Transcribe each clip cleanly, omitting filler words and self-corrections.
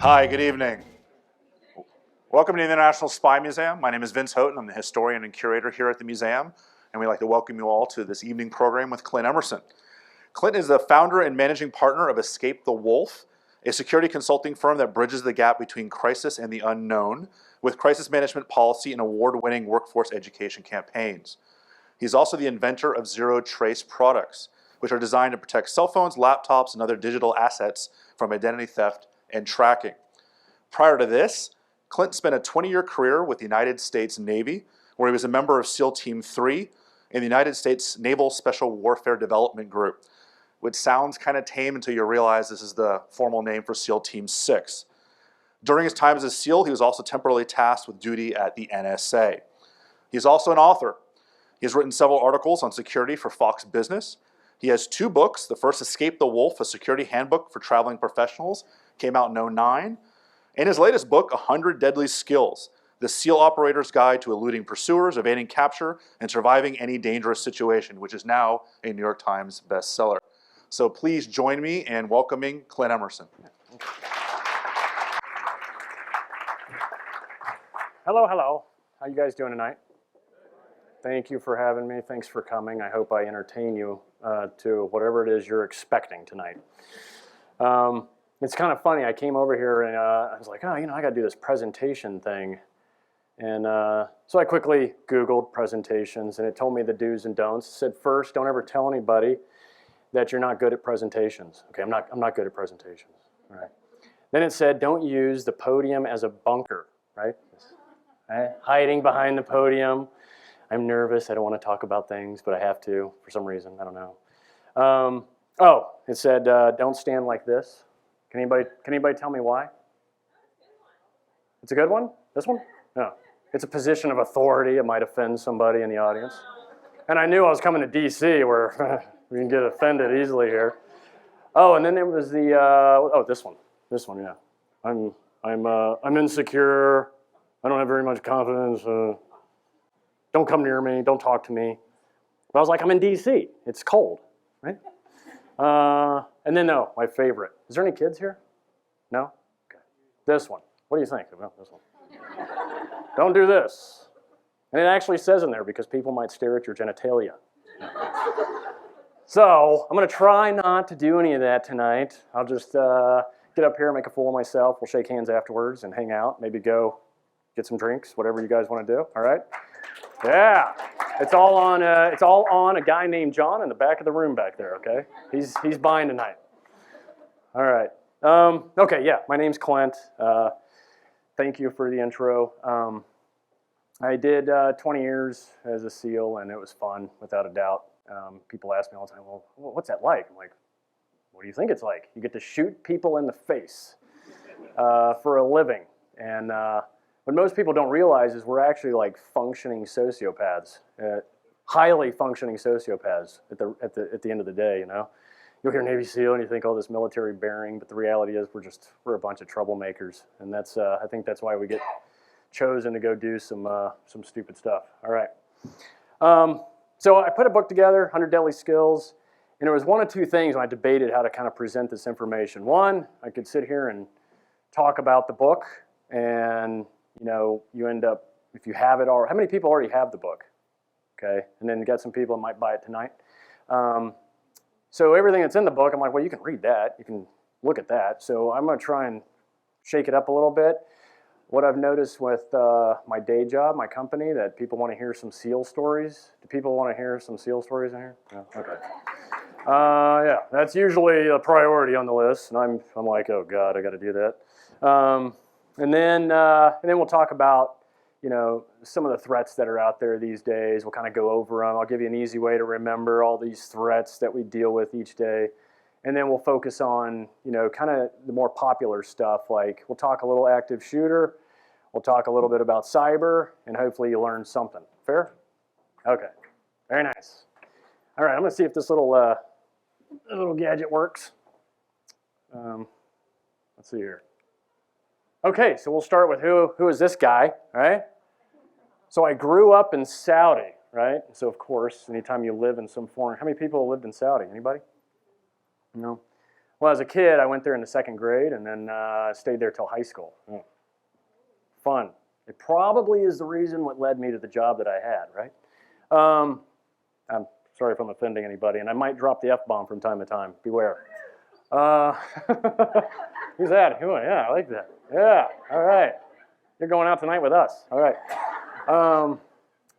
Hi, good evening. Welcome to the International Spy Museum. My name is Vince Houghton. I'm the historian and curator here at the museum, and we'd like to welcome you all to this evening program with Clint Emerson. Clint is the founder and managing partner of Escape the Wolf, a security consulting firm that bridges the gap between crisis and the unknown with crisis management policy and award-winning workforce education campaigns. He's also the inventor of Zero Trace products, which are designed to protect cell phones, laptops, and other digital assets from identity theft and tracking. Prior to this, Clint spent a 20-year career with the United States Navy, where he was a member of SEAL Team 3 in the United States Naval Special Warfare Development Group, which sounds kind of tame until you realize this is the formal name for SEAL Team 6. During his time as a SEAL, he was also temporarily tasked with duty at the NSA. He's also an author. He has written several articles on security for Fox Business. He has 2 books. The first, Escape the Wolf, a security handbook for traveling professionals, came out in 2009. And his latest book, 100 Deadly Skills, the SEAL Operator's Guide to Eluding Pursuers, Evading Capture, and Surviving Any Dangerous Situation, which is now a New York Times bestseller. So please join me in welcoming Clint Emerson. Hello, hello. How you guys doing tonight? Thank you for having me. Thanks for coming. I hope I entertain you to whatever it is you're expecting tonight. It's kind of funny. I came over here and I was like, I got to do this presentation thing. And so I quickly Googled presentations, and it told me the do's and don'ts. It said, first, don't ever tell anybody that you're not good at presentations. Okay, I'm not good at presentations. All right. Then it said, don't use the podium as a bunker, right? Hiding behind the podium. I'm nervous. I don't want to talk about things, but I have to for some reason. I don't know. It said, don't stand like this. Can anybody tell me why? It's a good one? This one? No. It's a position of authority. It might offend somebody in the audience. And I knew I was coming to DC where we can get offended easily here. Oh, and then there was the, this one. This one, yeah. I'm insecure. I don't have very much confidence. Don't come near me. Don't talk to me. But I was like, I'm in DC. It's cold, right? And then, no, my favorite. Is there any kids here? No? Okay. This one. What do you think? Well, this one. Don't do this. And it actually says in there because people might stare at your genitalia. So I'm going to try not to do any of that tonight. I'll just get up here and make a fool of myself. We'll shake hands afterwards and hang out. Maybe go get some drinks, whatever you guys want to do. All right? Yeah. It's all on a guy named John in the back of the room back there, okay? He's buying tonight. All right. Okay, yeah, my name's Clint. Thank you for the intro. I did 20 years as a SEAL, and it was fun, without a doubt. People ask me all the time, well, what's that like? I'm like, what do you think it's like? You get to shoot people in the face for a living. And what most people don't realize is we're actually like functioning sociopaths, highly functioning sociopaths at the end of the day, you know? You'll hear Navy SEAL and you think, oh, this military bearing, but the reality is we're a bunch of troublemakers. And that's I think that's why we get chosen to go do some stupid stuff. All right. So I put a book together, 100 Deadly Skills, and there was one of two things when I debated how to kind of present this information. One, I could sit here and talk about the book, and you end up, if you have it already, how many people already have the book? Okay, and then you got some people that might buy it tonight. So everything that's in the book, I'm like, well, you can read that, you can look at that. So I'm going to try and shake it up a little bit. What I've noticed with my day job, my company, that people want to hear some SEAL stories. Do people want to hear some SEAL stories in here? No? Okay. Yeah, that's usually a priority on the list, and I'm like, oh God, I got to do that. And then we'll talk about some of the threats that are out there these days. We'll kind of go over them. I'll give you an easy way to remember all these threats that we deal with each day. And then we'll focus on, kind of the more popular stuff. Like we'll talk a little active shooter. We'll talk a little bit about cyber, and hopefully you learn something. Fair? Okay. Very nice. All right, I'm going to see if this little gadget works. Let's see here. Okay, so we'll start with who is this guy, right? So I grew up in Saudi, right? So of course, anytime you live in some foreign, how many people lived in Saudi? Anybody? No. Well, as a kid, I went there in the 2nd grade and then stayed there till high school. Fun. It probably is the reason what led me to the job that I had, right? I'm sorry if I'm offending anybody, and I might drop the F-bomb from time to time. Beware. Who's that? Yeah, I like that. Yeah, all right. You're going out tonight with us. All right.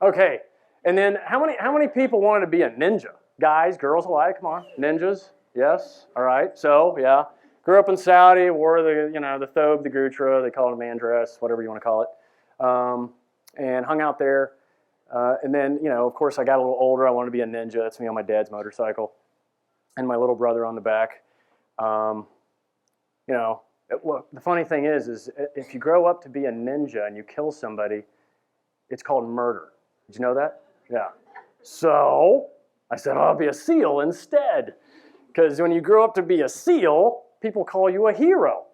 Okay. And then how many people wanted to be a ninja? Guys, girls alike, come on. Ninjas? Yes? All right. So, yeah. Grew up in Saudi, wore the thobe, the gutra, they call it a man dress, whatever you want to call it. And hung out there. And then, of course, I got a little older. I wanted to be a ninja. That's me on my dad's motorcycle. And my little brother on the back. The funny thing is if you grow up to be a ninja and you kill somebody, it's called murder. Did you know that? Yeah. So I said, I'll be a SEAL instead. Because when you grow up to be a SEAL, people call you a hero.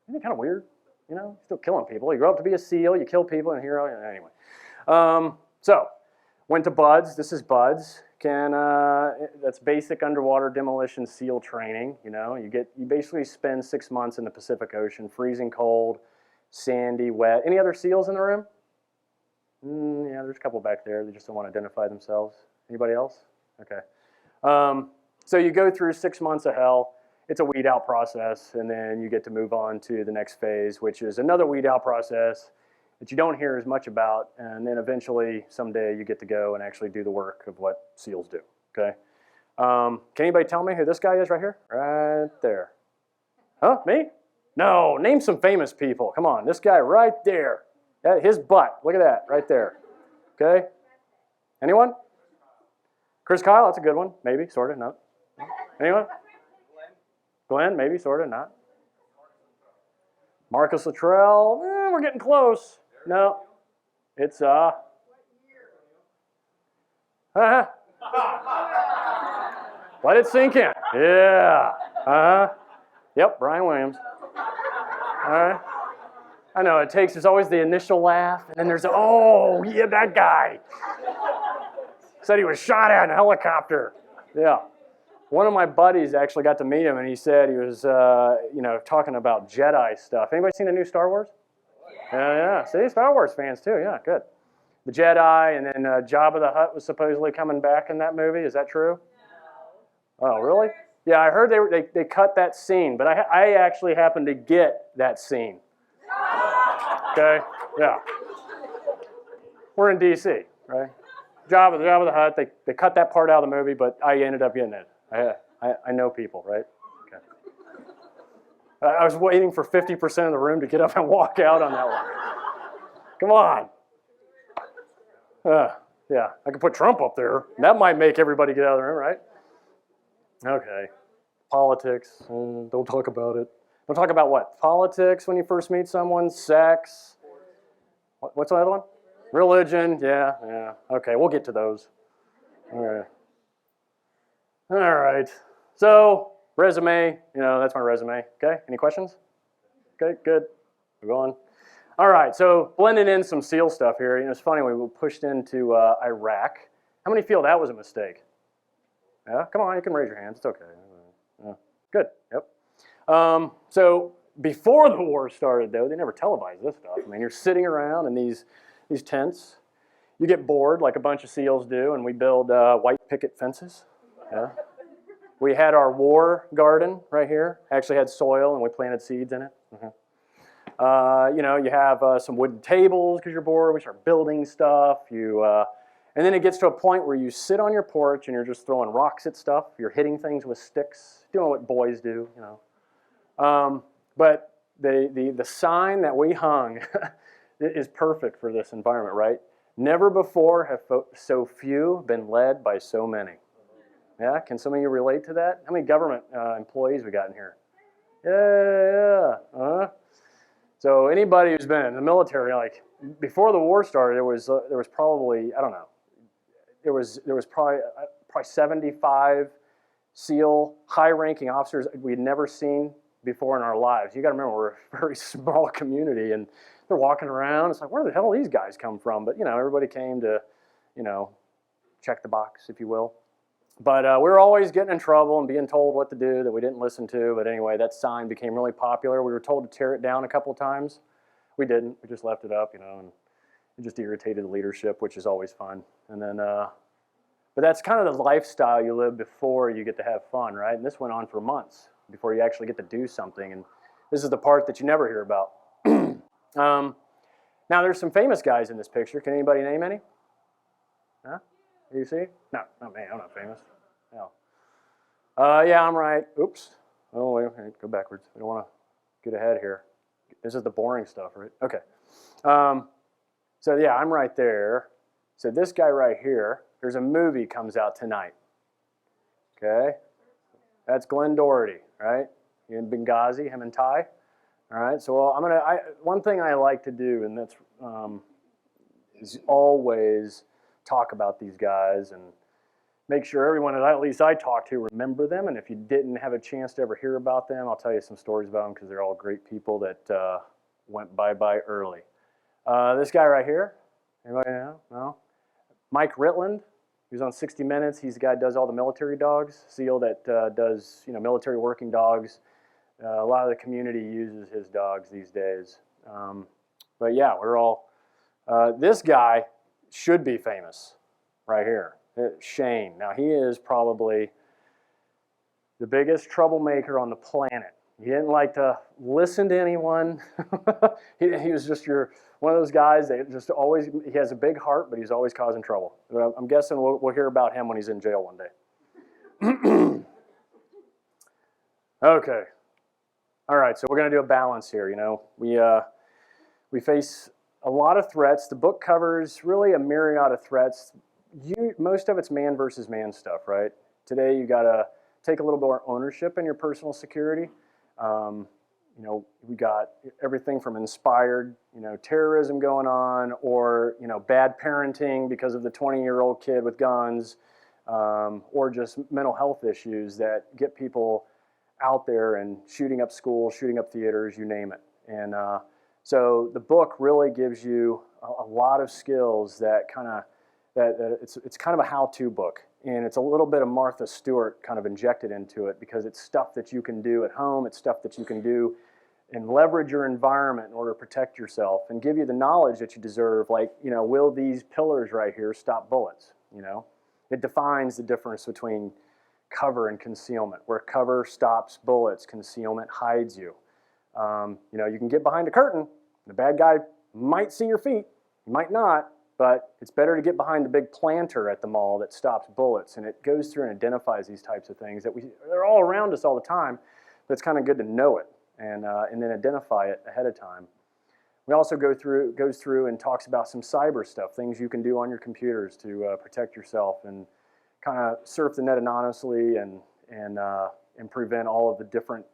Isn't it kind of weird? Still killing people. You grow up to be a SEAL, you kill people, and a hero. Anyway. So went to BUDS. This is BUDS. That's basic underwater demolition SEAL training. You basically spend 6 months in the Pacific Ocean, freezing cold, sandy, wet. Any other SEALs in the room? Yeah, there's a couple back there. They just don't want to identify themselves. Anybody else? Okay. So you go through 6 months of hell. It's a weed out process, and then you get to move on to the next phase, which is another weed out process that you don't hear as much about, and then eventually someday you get to go and actually do the work of what SEALs do. Okay. Can anybody tell me who this guy is right here? Right there. Huh? Me? No. Name some famous people. Come on. This guy right there. His butt. Look at that right there. Okay. Anyone? Chris Kyle. That's a good one. Maybe. Sort of. No. Anyone? Glenn. Maybe. Sort of. Not. Marcus Luttrell. We're getting close. No. It's let it sink in. Yeah. Yep, Brian Williams. All right. I know there's always the initial laugh, and then there's oh yeah, that guy. Said he was shot at in a helicopter. Yeah. One of my buddies actually got to meet him, and he said he was talking about Jedi stuff. Anybody seen the new Star Wars? Yeah. See, Star Wars fans too. Yeah, good. The Jedi, and then Jabba the Hutt was supposedly coming back in that movie. Is that true? No. Oh, really? Yeah, I heard they cut that scene, but I actually happened to get that scene. Okay? Yeah. We're in D.C., right? Jabba the Hutt, they cut that part out of the movie, but I ended up getting it. I know people, right? Okay. I was waiting for 50% of the room to get up and walk out on that one. Come on. Yeah, I could put Trump up there. That might make everybody get out of the room, right? Okay. Politics. Don't talk about it. Don't talk about what? Politics when you first meet someone? Sex? What's the other one? Religion. Yeah. Okay, we'll get to those. All right. So, resume. That's my resume. Okay, any questions? Okay, good. We're going. All right, so blending in some SEAL stuff here. It's funny, we were pushed into Iraq. How many feel that was a mistake? Yeah, come on, you can raise your hands. It's okay. Yeah. Good, yep. So before the war started, though, they never televised this stuff. I mean, you're sitting around in these tents. You get bored, like a bunch of SEALs do, and we build white picket fences. Yeah. We had our war garden right here. Actually had soil, and we planted seeds in it. Mm-hmm. You have some wooden tables because you're bored. We start building stuff. And then it gets to a point where you sit on your porch and you're just throwing rocks at stuff. You're hitting things with sticks, doing what boys do, But the sign that we hung is perfect for this environment, right? Never before have so few been led by so many. Yeah, can some of you relate to that? How many government employees we got in here? Yeah. So anybody who's been in the military, like before the war started, there was probably, I don't know, there was probably 75 SEAL high-ranking officers we'd never seen before in our lives. You got to remember, we're a very small community, and they're walking around. It's like, where the hell do these guys come from? But everybody came to, check the box, if you will. But we were always getting in trouble and being told what to do that we didn't listen to. But anyway, that sign became really popular. We were told to tear it down a couple of times. We didn't. We just left it up, and it just irritated the leadership, which is always fun. And then, but that's kind of the lifestyle you live before you get to have fun, right? And this went on for months before you actually get to do something. And this is the part that you never hear about. Now, there's some famous guys in this picture. Can anybody name any? Huh? You see? No, not me. I'm not famous. No. Yeah, I'm right. Oops. Oh, wait. Go backwards. I don't want to get ahead here. This is the boring stuff, right? Okay. So, yeah, I'm right there. So this guy right here, there's a movie comes out tonight. Okay? That's Glenn Doherty, right? In Benghazi, him and Ty. All right, so one thing I like to do, and that's is always talk about these guys and make sure everyone that at least I talk to remember them. And if you didn't have a chance to ever hear about them, I'll tell you some stories about them because they're all great people that went bye-bye early. This guy right here, anybody know? No? Mike Ritland, he was on 60 Minutes. He's the guy that does all the military dogs, SEAL that does military working dogs. A lot of the community uses his dogs these days. But yeah, we're all, this guy should be famous right here, Shane. Now he is probably the biggest troublemaker on the planet. He didn't like to listen to anyone. he was just one of those guys that just always, he has a big heart, but he's always causing trouble. I'm guessing we'll hear about him when he's in jail one day. Okay. All right, so we're going to do a balance here. We face a lot of threats. The book covers really a myriad of threats. Most of it's man versus man stuff, right? Today you got to take a little more ownership in your personal security. We got everything from inspired, terrorism going on, or bad parenting because of the 20-year-old kid with guns, or just mental health issues that get people out there and shooting up schools, shooting up theaters, you name it. And so the book really gives you a lot of skills that it's kind of a how-to book. And it's a little bit of Martha Stewart kind of injected into it because it's stuff that you can do at home. It's stuff that you can do and leverage your environment in order to protect yourself and give you the knowledge that you deserve. Like, will these pillars right here stop bullets? It defines the difference between cover and concealment. Where cover stops bullets, concealment hides you. You can get behind a curtain. The bad guy might see your feet. He might not, but it's better to get behind the big planter at the mall that stops bullets. And it goes through and identifies these types of things they're all around us all the time, but it's kind of good to know it and then identify it ahead of time. We also goes through and talks about some cyber stuff, things you can do on your computers to protect yourself and kind of surf the net anonymously and prevent all of the different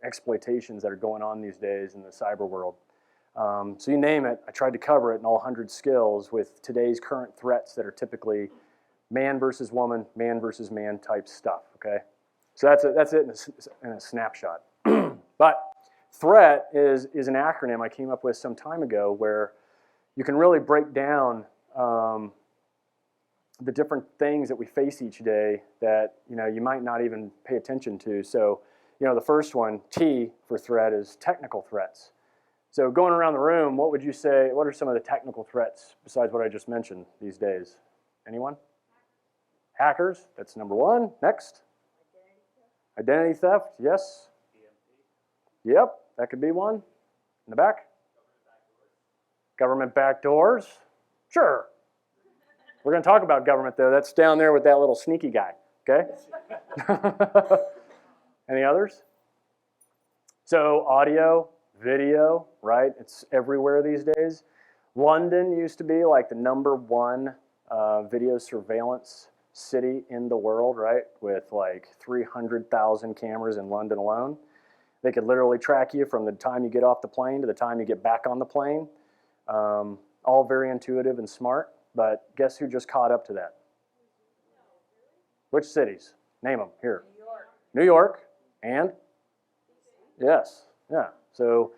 exploitations that are going on these days in the cyber world. So you name it, I tried to cover it in all 100 skills with today's current threats that are typically man versus woman, man versus man type stuff. Okay, so that's it in a snapshot. But threat is an acronym I came up with some time ago where you can really break down the different things that we face each day that you might not even pay attention to. So the first one, T for threat, is technical threats. So going around the room, what would you say, what are some of the technical threats besides what I just mentioned these days? Anyone? Hackers, that's number one. Next? Identity theft, yes. Yep, that could be one. In the back? Government backdoors. Sure. We're going to talk about government, though. That's down there with that little sneaky guy, okay? Any others? So audio, video, right? It's everywhere these days. London used to be like the #1 video surveillance city in the world, right? With like 300,000 cameras in London alone. They could literally track you from the time you get off the plane to the time you get back on the plane. All very intuitive and smart, but guess who just caught up to that? Which cities? Name them here. New York. New York and? Yes, yeah. So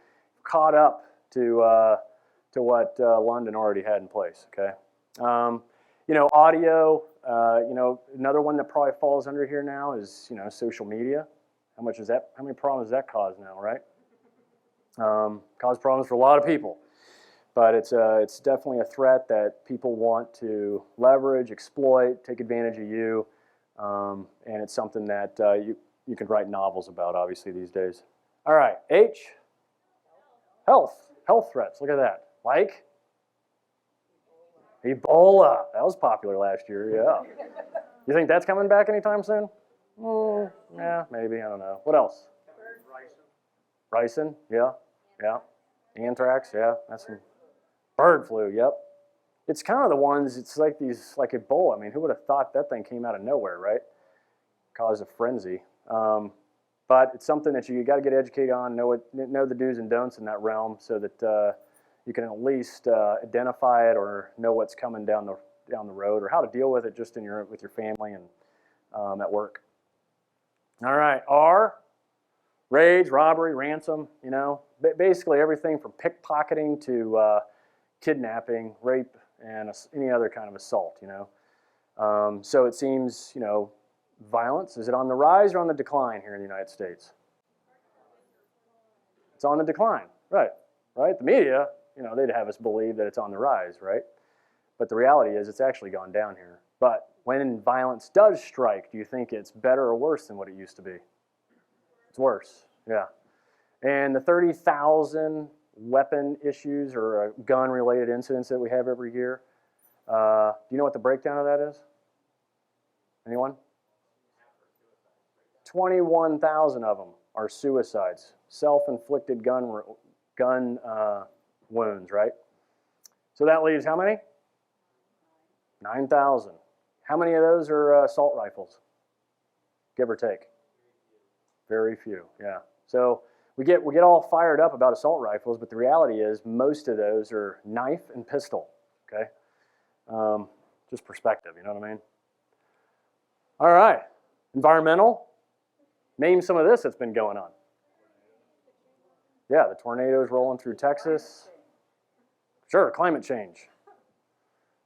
caught up to what London already had in place, okay? Audio, another one that probably falls under here now is, social media. How many problems does that cause now, right? Cause problems for a lot of people. But it's definitely a threat that people want to leverage, exploit, take advantage of you. And it's something that you can write novels about, obviously, these days. All right, H, health threats. Look at that. Like Ebola. That was popular last year, yeah. You think that's coming back anytime soon? Yeah, maybe, I don't know. What else? Ricin, yeah. Anthrax, yeah, that's some. Bird flu, yep. It's kind of the ones, it's like Ebola. I mean, who would have thought that thing came out of nowhere, right? Caused a frenzy. But it's something that you got to get educated on, know the do's and don'ts in that realm so that you can at least identify it or know what's coming down the road or how to deal with it just with your family and at work. All right, R, raids, robbery, ransom, basically everything from pickpocketing to kidnapping, rape, and any other kind of assault, So it seems, violence, is it on the rise or on the decline here in the United States? It's on the decline, right? The media, they'd have us believe that it's on the rise, right? But the reality is it's actually gone down here. But when violence does strike, do you think it's better or worse than what it used to be? It's worse, yeah. And the 30,000 weapon issues or gun-related incidents that we have every year, do you know what the breakdown of that is? Anyone? 21,000 of them are suicides, self-inflicted gun wounds, right? So that leaves how many? 9,000. How many of those are assault rifles? Give or take. Very few, yeah. So we get all fired up about assault rifles, but the reality is most of those are knife and pistol, okay? Just perspective, you know what I mean? All right, environmental. Name some of this that's been going on. Yeah, the tornadoes rolling through Texas. Sure, climate change.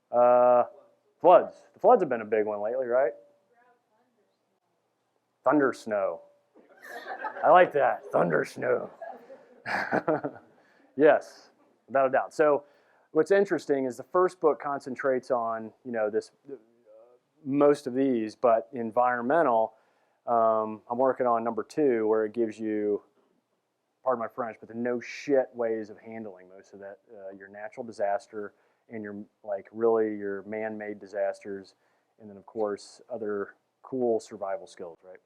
Floods. The floods have been a big one lately, right? Thunder snow. I like that, thunder snow. Yes, without a doubt. So what's interesting is the first book concentrates on, most of these, but environmental, I'm working on number 2 where it gives you, pardon my French, but the no shit ways of handling most of that, your natural disaster and your man-made disasters, and then of course other cool survival skills, right?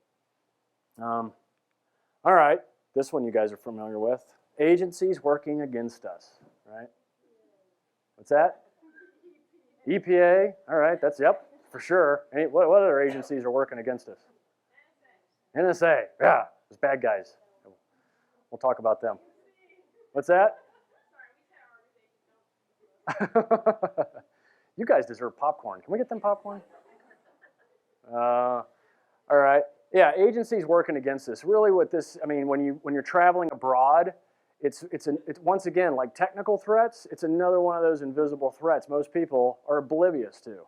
All right, this one you guys are familiar with. Agencies working against us, right? What's that? EPA, all right, yep, for sure. What other agencies are working against us? NSA, yeah, those bad guys. We'll talk about them. What's that? You guys deserve popcorn. Can we get them popcorn? All right. Yeah, agencies working against this. Really what this, when you're traveling abroad, it's once again, like technical threats, it's another one of those invisible threats most people are oblivious to.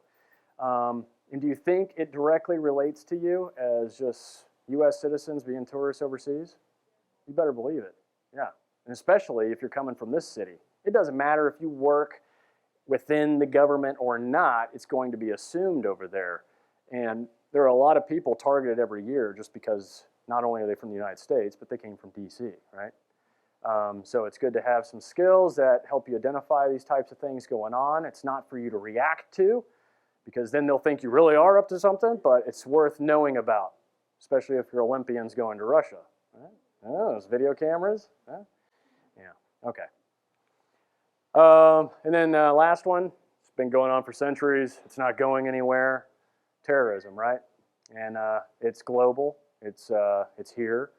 And do you think it directly relates to you as just U.S. citizens being tourists overseas? You better believe it, yeah. And especially if you're coming from this city. It doesn't matter if you work within the government or not, it's going to be assumed over there. And there are a lot of people targeted every year just because not only are they from the United States, but they came from DC, right? So it's good to have some skills that help you identify these types of things going on. It's not for you to react to, because then they'll think you really are up to something, but it's worth knowing about, especially if you're Olympians going to Russia. Right? Oh, those video cameras? Huh? Yeah, okay. And then last one, it's been going on for centuries. It's not going anywhere. Terrorism, right? And it's global. It's here.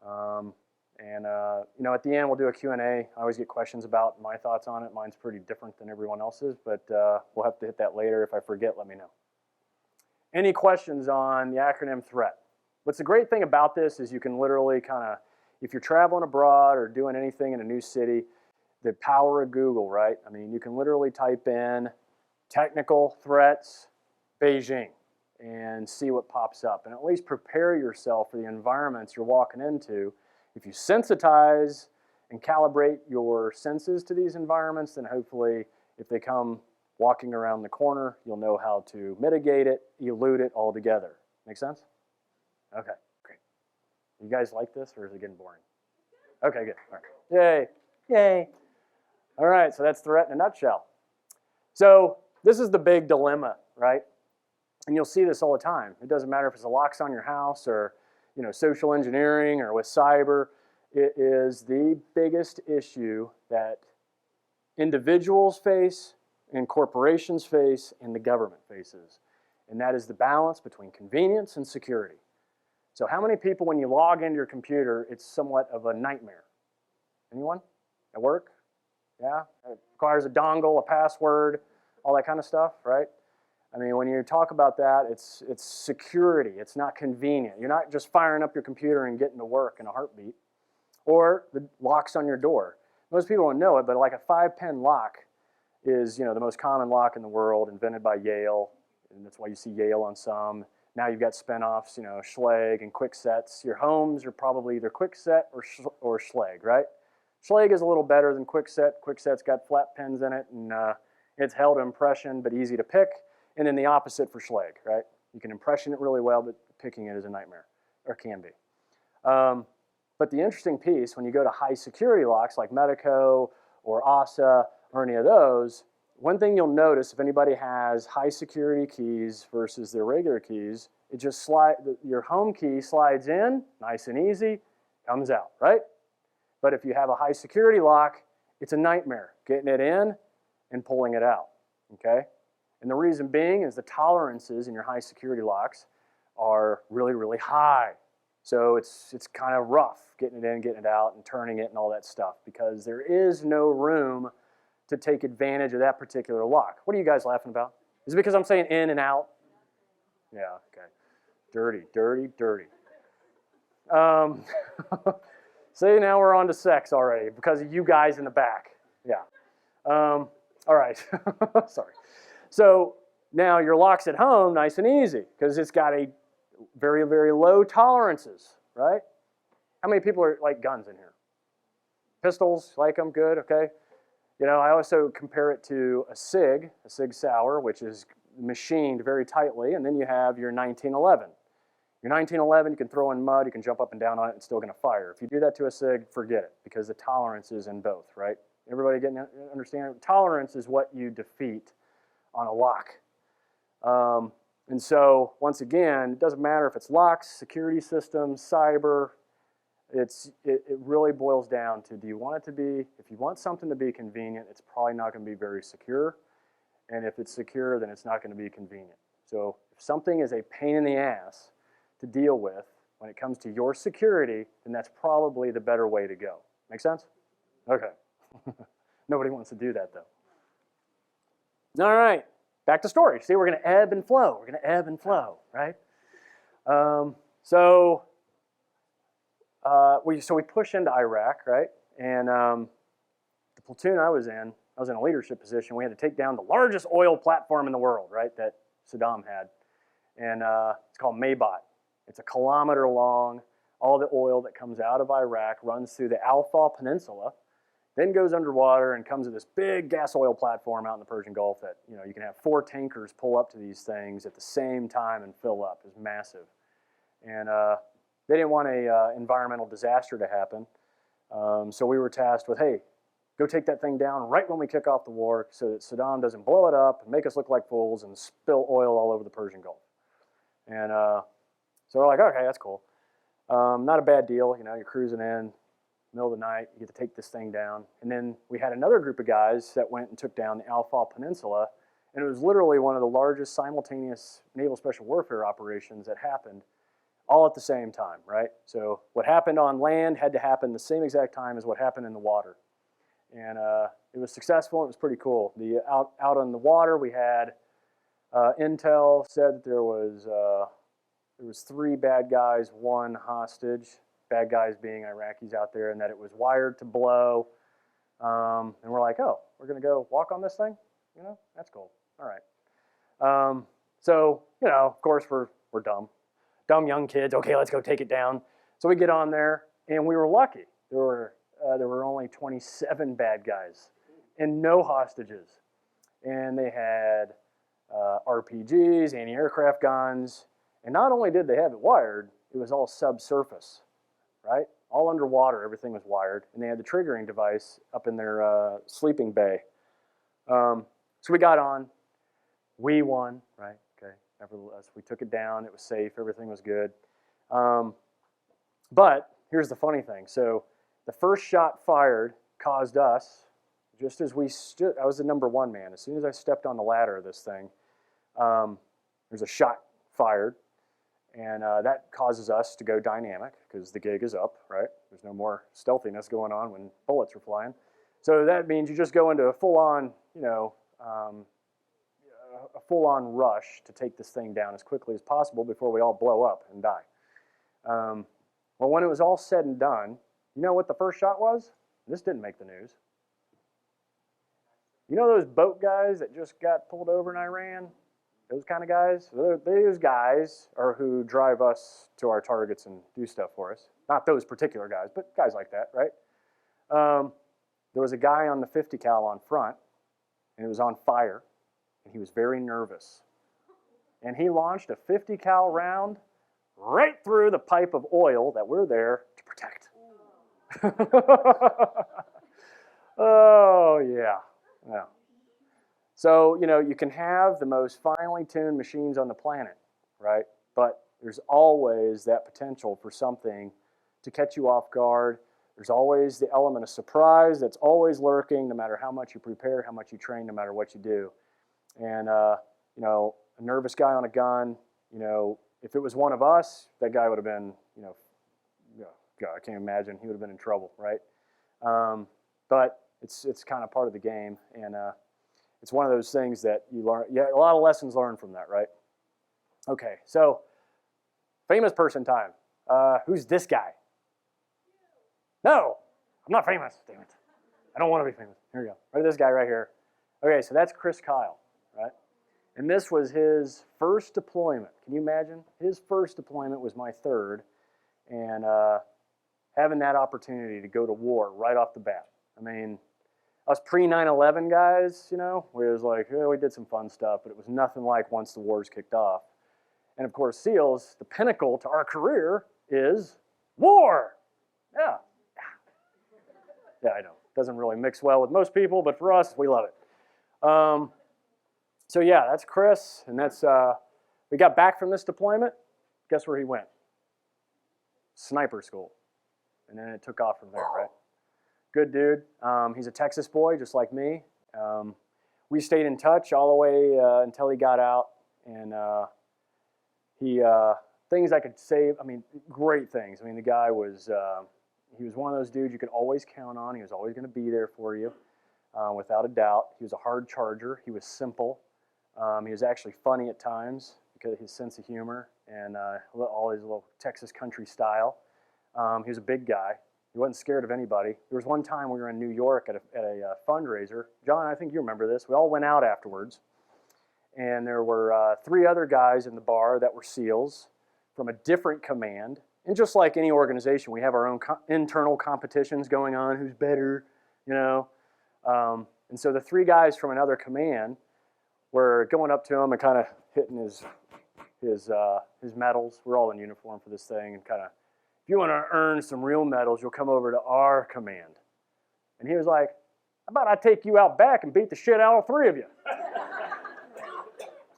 At the end, we'll do a Q&A. I always get questions about my thoughts on it. Mine's pretty different than everyone else's, but we'll have to hit that later. If I forget, let me know. Any questions on the acronym threat? What's the great thing about this is you can literally if you're traveling abroad or doing anything in a new city, the power of Google, right? You can literally type in technical threats, Beijing, and see what pops up. And at least prepare yourself for the environments you're walking into. If you sensitize and calibrate your senses to these environments, then hopefully if they come walking around the corner, you'll know how to mitigate it, elude it altogether. Make sense? Okay, great. You guys like this, or is it getting boring? Okay, good. All right. Yay. Yay. All right, so that's threat in a nutshell. So this is the big dilemma, right? And you'll see this all the time. It doesn't matter if it's the locks on your house or social engineering or with cyber. It is the biggest issue that individuals face and corporations face and the government faces. And that is the balance between convenience and security. So how many people, when you log into your computer, it's somewhat of a nightmare? Anyone? At work? Yeah? It requires a dongle, a password, all that kind of stuff, right? I mean, when you talk about that, it's security. It's not convenient. You're not just firing up your computer and getting to work in a heartbeat. Or the locks on your door. Most people don't know it, but like a 5-pin lock is the most common lock in the world, invented by Yale, and that's why you see Yale on some. Now you've got spinoffs, Schlage and Quicksets. Your homes are probably either Quickset or Schlage, right? Schlage is a little better than Quickset. Quickset's got flat pins in it, and it's held to impression, but easy to pick. And then the opposite for Schlage, right? You can impression it really well, but picking it is a nightmare, or can be. But the interesting piece, when you go to high security locks like Medico or ASA or any of those, one thing you'll notice if anybody has high security keys versus their regular keys, it just your home key slides in, nice and easy, comes out, right? But if you have a high security lock, it's a nightmare getting it in and pulling it out, okay? And the reason being is the tolerances in your high security locks are really, really high. So it's kind of rough getting it in, getting it out, and turning it and all that stuff because there is no room to take advantage of that particular lock. What are you guys laughing about? Is it because I'm saying in and out? Yeah, okay. Dirty, dirty, dirty. See, now we're on to sex already because of you guys in the back. Yeah. All right. Sorry. So now your lock's at home, nice and easy because it's got a very, very low tolerances, right? How many people are like guns in here? Pistols, like them, good, okay? I also compare it to a SIG Sauer, which is machined very tightly, and then you have your 1911. Your 1911, you can throw in mud, you can jump up and down on it, and it's still going to fire. If you do that to a SIG, forget it, because the tolerance is in both, right? Everybody understand? Tolerance is what you defeat on a lock. And so, once again, it doesn't matter if it's locks, security systems, cyber. It really boils down to, do you want it to be, if you want something to be convenient, it's probably not going to be very secure. And if it's secure, then it's not going to be convenient. So if something is a pain in the ass to deal with when it comes to your security, then that's probably the better way to go. Make sense? Okay. Nobody wants to do that, though. All right. Back to story. See, we're going to ebb and flow. We're going to ebb and flow, right? So we push into Iraq, right? And the platoon I was in a leadership position. We had to take down the largest oil platform in the world, right, that Saddam had. And it's called Maid. It's 1 kilometer long. All the oil that comes out of Iraq runs through the Al Peninsula, then goes underwater and comes to this big gas oil platform out in the Persian Gulf that, you can have 4 tankers pull up to these things at the same time and fill up. It's massive. And they didn't want an environmental disaster to happen. So we were tasked with, hey, go take that thing down right when we kick off the war so that Saddam doesn't blow it up and make us look like fools and spill oil all over the Persian Gulf. And so we're like, okay, that's cool. Not a bad deal. You're cruising in, middle of the night, you get to take this thing down. And then we had another group of guys that went and took down the Al Peninsula, and it was literally one of the largest simultaneous naval special warfare operations that happened all at the same time, right? So what happened on land had to happen the same exact time as what happened in the water. And it was successful, and it was pretty cool. Out on the water, we had intel said that there was 3 bad guys, 1 hostage. Bad guys being Iraqis out there, and that it was wired to blow. And we're like, oh, we're going to go walk on this thing? That's cool. All right. So, you know, of course, we're dumb. Dumb young kids. Okay, let's go take it down. So we get on there, and we were lucky. There were only 27 bad guys and no hostages. And they had RPGs, anti-aircraft guns. And not only did they have it wired, it was all subsurface, right? All underwater, everything was wired. And they had the triggering device up in their sleeping bay. So we got on. We won, right? Okay. Nevertheless, we took it down. It was safe. Everything was good. But here's the funny thing. So the first shot fired caused us, just as we stood, I was the number one man. As soon as I stepped on the ladder of this thing, there's a shot fired. And that causes us to go dynamic because the gig is up, right? There's no more stealthiness going on when bullets are flying. So that means you just go into a full-on, you know, a full-on rush to take this thing down as quickly as possible before we all blow up and die. Well, when it was all said and done, you know what the first shot was? This didn't make the news. You know those boat guys that just got pulled over in Iran? Those kind of guys? Those guys are who drive us to our targets and do stuff for us. Not those particular guys, but guys like that, right? There was a guy on the 50 cal on front, and it was on fire, and he was very nervous. And he launched a 50 cal round right through the pipe of oil that we're there to protect. Oh, yeah. Yeah. So, you know, you can have the most finely tuned machines on the planet, right? But there's always that potential for something to catch you off guard. There's always the element of surprise that's always lurking, no matter how much you prepare, how much you train, no matter what you do. And, you know, a nervous guy on a gun, you know, if it was one of us, that guy would have been, you know, God, I can't imagine. He would have been in trouble, right? But it's kind of part of the game. And it's one of those things that you learn. Yeah, a lot of lessons learned from that, right? Okay, so famous person time. Who's this guy? No, I'm not famous. Damn it. I don't want to be famous. Here we go. Right, this guy right here. Okay, so that's Chris Kyle, right? And this was his first deployment. Can you imagine? His first deployment was my third. And having that opportunity to go to war right off the bat. I mean, us pre-9/11 guys, you know, we was like, oh, we did some fun stuff, but it was nothing like once the wars kicked off. And of course, SEALs, the pinnacle to our career is war. Yeah. Yeah, I know. Doesn't really mix well with most people, but for us, we love it. So yeah, that's Chris, and that's, we got back from this deployment. Guess where he went? Sniper school. And then it took off from there, right? Good dude. He's a Texas boy, just like me. We stayed in touch all the way until he got out. And things I could say, I mean, great things. I mean, the guy was, he was one of those dudes you could always count on. He was always going to be there for you, without a doubt. He was a hard charger. He was simple. He was actually funny at times because of his sense of humor and all his little Texas country style. He was a big guy. He wasn't scared of anybody. There was one time we were in New York at a fundraiser. John, I think you remember this. We all went out afterwards. And there were 3 other guys in the bar that were SEALs from a different command. And just like any organization, we have our own internal competitions going on. Who's better, you know? And so the 3 guys from another command were going up to him and kind of hitting his medals. We're all in uniform for this thing and kind of, if you want to earn some real medals, you'll come over to our command. And he was like, how about I take you out back and beat the shit out of 3 of you?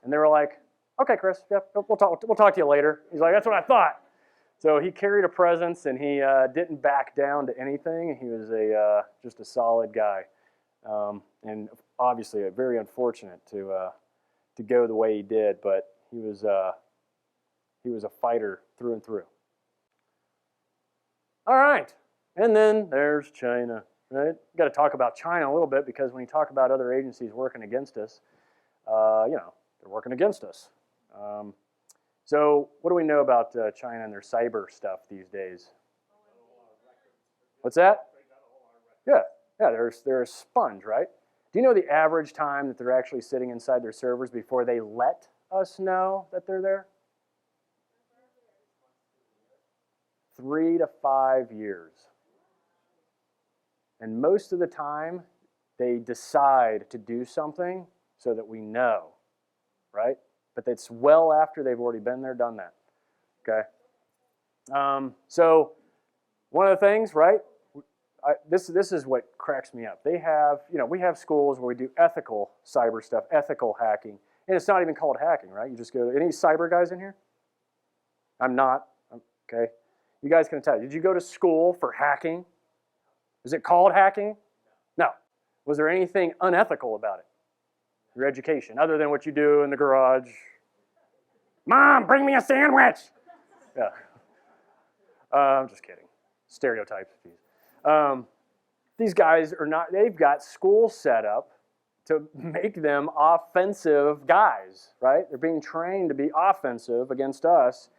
And they were like, okay, Chris, yeah, we'll talk to you later. He's like, that's what I thought. So he carried a presence, and he didn't back down to anything. He was just a solid guy. And obviously very unfortunate to go the way he did, but he was a fighter through and through. All right, and then there's China, right? We've got to talk about China a little bit because when you talk about other agencies working against us, you know, they're working against us. So what do we know about China and their cyber stuff these days? What's that? Yeah, they're a sponge, right? Do you know the average time that they're actually sitting inside their servers before they let us know that they're there? 3 to 5 years. And most of the time, they decide to do something so that we know, right? But it's well after they've already been there, done that, okay? So one of the things, right, this is what cracks me up. They have, we have schools where we do ethical cyber stuff, ethical hacking, and it's not even called hacking, right? You just go, any cyber guys in here? I'm not, okay? You guys can tell. Did you go to school for hacking? Is it called hacking? No. Was there anything unethical about it? Your education, other than what you do in the garage? Mom, bring me a sandwich! Yeah. I'm just kidding. Stereotypes. These guys are not, they've got schools set up to make them offensive guys, right? They're being trained to be offensive against us.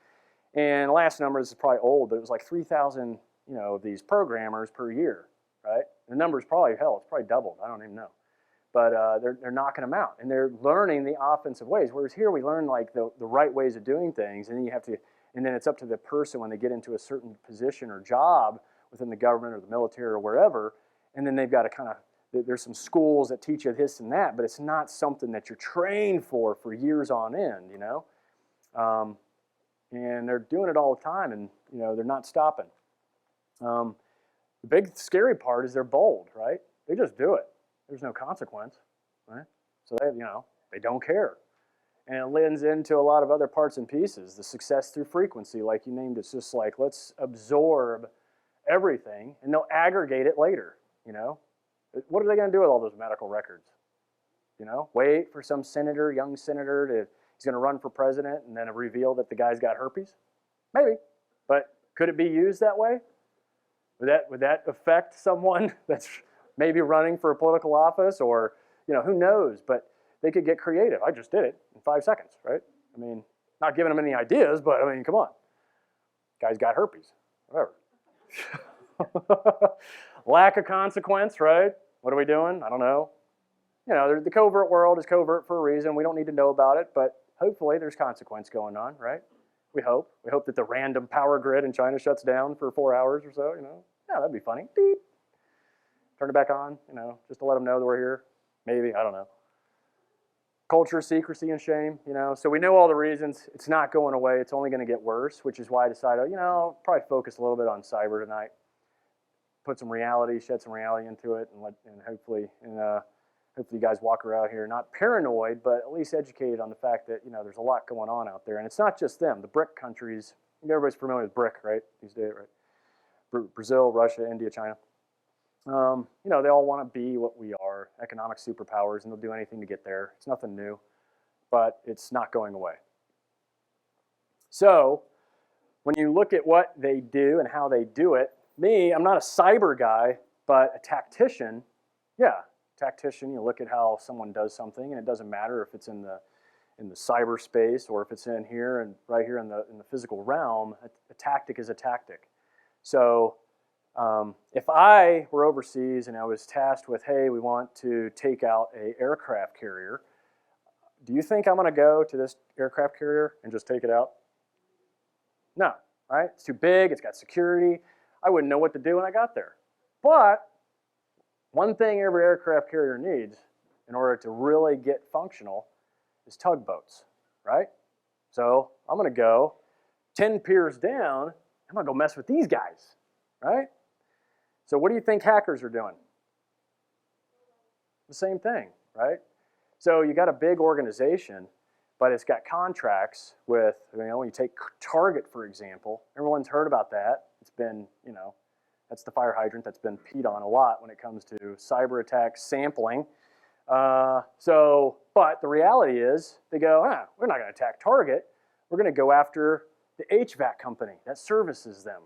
And the last number, this is probably old, but it was like 3,000, of these programmers per year, right? The number's probably, it's probably doubled. I don't even know. But they're knocking them out, and they're learning the offensive ways. Whereas here we learn like the right ways of doing things, and then and then it's up to the person when they get into a certain position or job within the government or the military or wherever, and then they've got to kind of, there's some schools that teach you this and that, but it's not something that you're trained for years on end, and they're doing it all the time, and they're not stopping. The big scary part is they're bold, right? They just do it. There's no consequence, right? So they don't care. And it lends into a lot of other parts and pieces. The success through frequency, like you named, it's just like, let's absorb everything, and they'll aggregate it later, What are they going to do with all those medical records? Wait for some senator, young senator, he's going to run for president and then reveal that the guy's got herpes? Maybe. But could it be used that way? Would that affect someone that's maybe running for a political office, or, who knows? But they could get creative. I just did it in 5 seconds, right? I mean, not giving them any ideas, but I mean, come on. Guy's got herpes, whatever. Lack of consequence, right? What are we doing? I don't know. The covert world is covert for a reason. We don't need to know about it, but hopefully there's consequence going on, right? We hope. We hope that the random power grid in China shuts down for 4 hours or so, Yeah, that'd be funny. Beep. Turn it back on, just to let them know that we're here. Maybe, I don't know. Culture, secrecy, and shame, So we know all the reasons. It's not going away. It's only going to get worse, which is why I decided, I'll probably focus a little bit on cyber tonight. Put some reality, shed some reality into it, and hopefully you guys walk around here not paranoid, but at least educated on the fact that, there's a lot going on out there. And it's not just them. The BRIC countries, everybody's familiar with BRIC, right? These days, right? Brazil, Russia, India, China. They all want to be what we are, economic superpowers, and they'll do anything to get there. It's nothing new, but it's not going away. So when you look at what they do and how they do it, I'm not a cyber guy, but a tactician, yeah. Tactician, you look at how someone does something, and it doesn't matter if it's in the cyberspace or if it's in here and right here in the physical realm. A tactic is a tactic. So if I were overseas and I was tasked with, hey, we want to take out an aircraft carrier, do you think I'm going to go to this aircraft carrier and just take it out? No, right? It's too big. It's got security. I wouldn't know what to do when I got there. But one thing every aircraft carrier needs in order to really get functional is tugboats, right? So I'm going to go 10 piers down. I'm going to go mess with these guys, right? So what do you think hackers are doing? The same thing, right? So you got a big organization, but it's got contracts with, when you take Target, for example, everyone's heard about that. It's been, that's the fire hydrant that's been peed on a lot when it comes to cyber attack sampling. But the reality is, they go, we're not going to attack Target. We're going to go after the HVAC company that services them.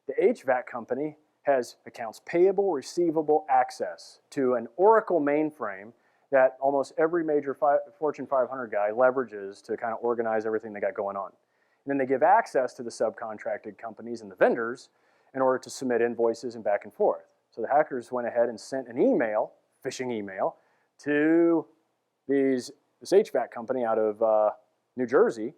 The HVAC company has accounts payable, receivable access to an Oracle mainframe that almost every major Fortune 500 guy leverages to kind of organize everything they got going on. And then they give access to the subcontracted companies and the vendors in order to submit invoices and back and forth. So the hackers went ahead and sent an email, phishing email, to this HVAC company out of New Jersey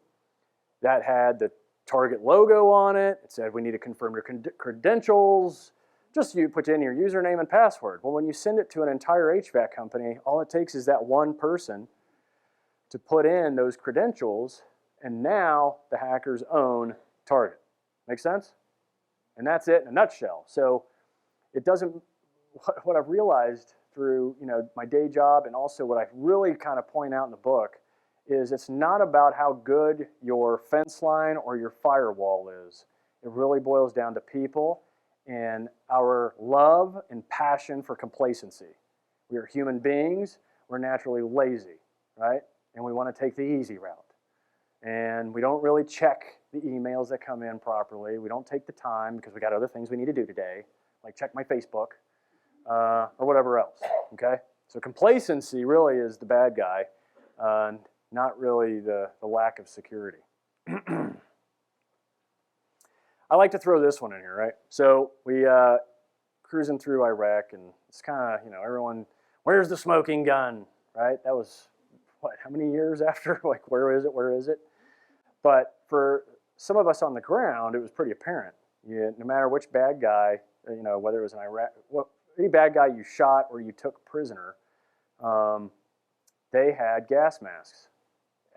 that had the Target logo on it. It said, we need to confirm your credentials. Just you put in your username and password. Well, when you send it to an entire HVAC company, all it takes is that one person to put in those credentials, and now the hackers own Target. Make sense? And that's it in a nutshell. So it doesn't, what I've realized through my day job, and also what I really kind of point out in the book, is it's not about how good your fence line or your firewall is. It really boils down to people and our love and passion for complacency. We are human beings. We're naturally lazy, right? And we want to take the easy route. And we don't really check the emails that come in properly. We don't take the time because we got other things we need to do today, like check my Facebook or whatever else, okay? So complacency really is the bad guy, not really the lack of security. I like to throw this one in here, right? So we cruising through Iraq, and it's kind of, everyone, where's the smoking gun, right? That was, what, how many years after? Like, where is it, where is it? But for some of us on the ground, it was pretty apparent. No matter which bad guy, whether it was in Iraq, any bad guy you shot or you took prisoner, they had gas masks,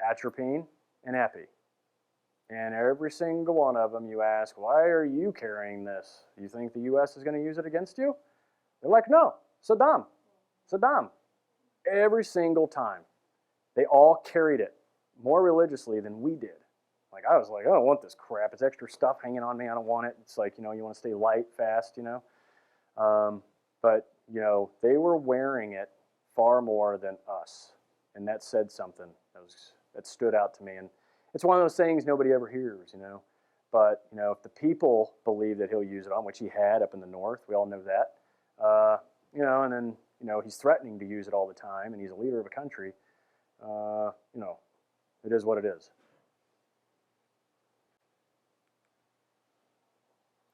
atropine and epi. And every single one of them, you ask, why are you carrying this? You think the U.S. is going to use it against you? They're like, no, Saddam. Every single time. They all carried it more religiously than we did. Like, I was like, I don't want this crap. It's extra stuff hanging on me. I don't want it. It's like, you want to stay light, fast, But, they were wearing it far more than us. And that said something that stood out to me. And it's one of those things nobody ever hears, But, if the people believe that he'll use it on, which he had up in the north, we all know that, and then, he's threatening to use it all the time, and he's a leader of a country, it is what it is.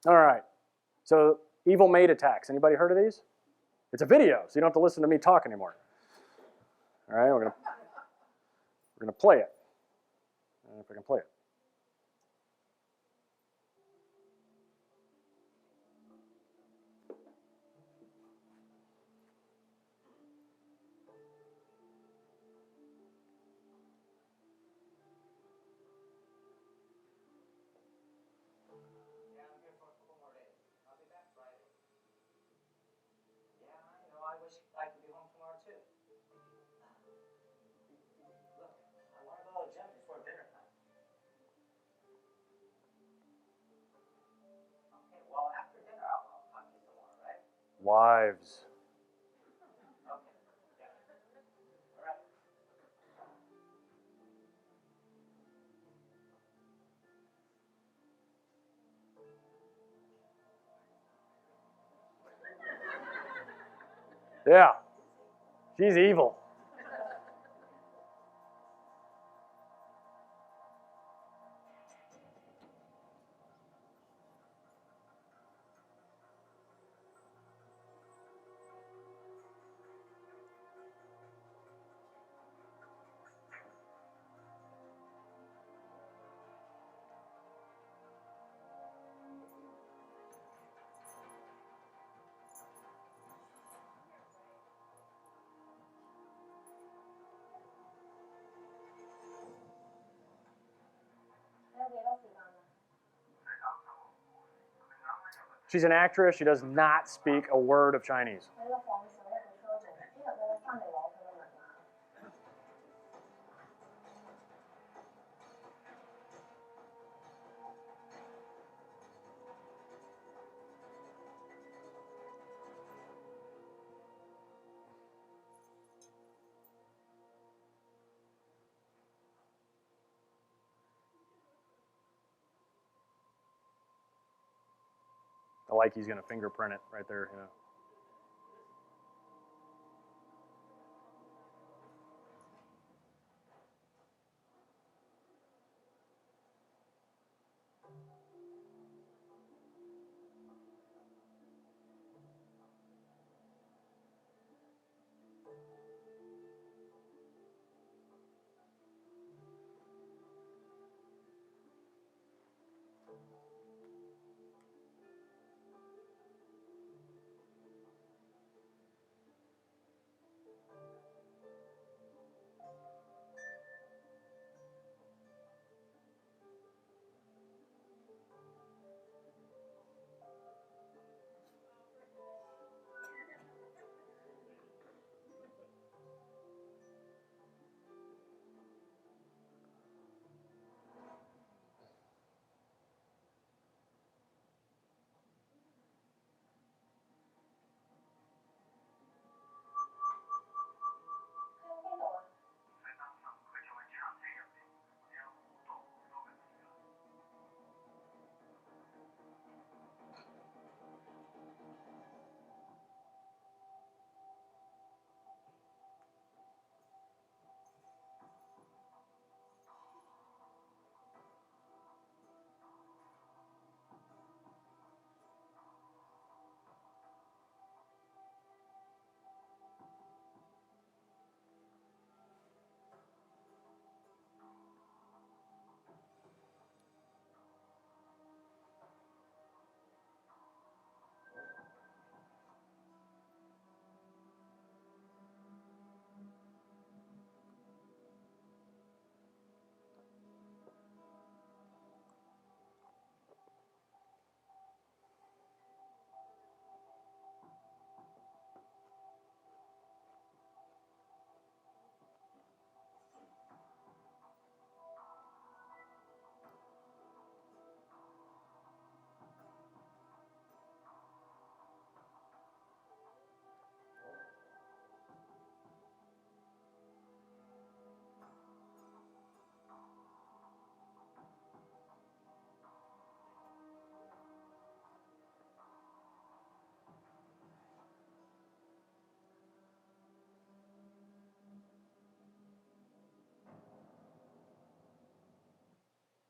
All right, so evil Maid attacks. Anybody heard of these? It's a video, so you don't have to listen to me talk anymore. All right, we're gonna play it. I don't know if I can play it. I could be home tomorrow too. Look, I want to go to the gym before dinner time. Okay, well, after dinner, I'll talk to you some more, right? Wives. Okay, yeah. All right. Yeah, she's evil. She's an actress. She does not speak a word of Chinese. Like he's going to fingerprint it right there,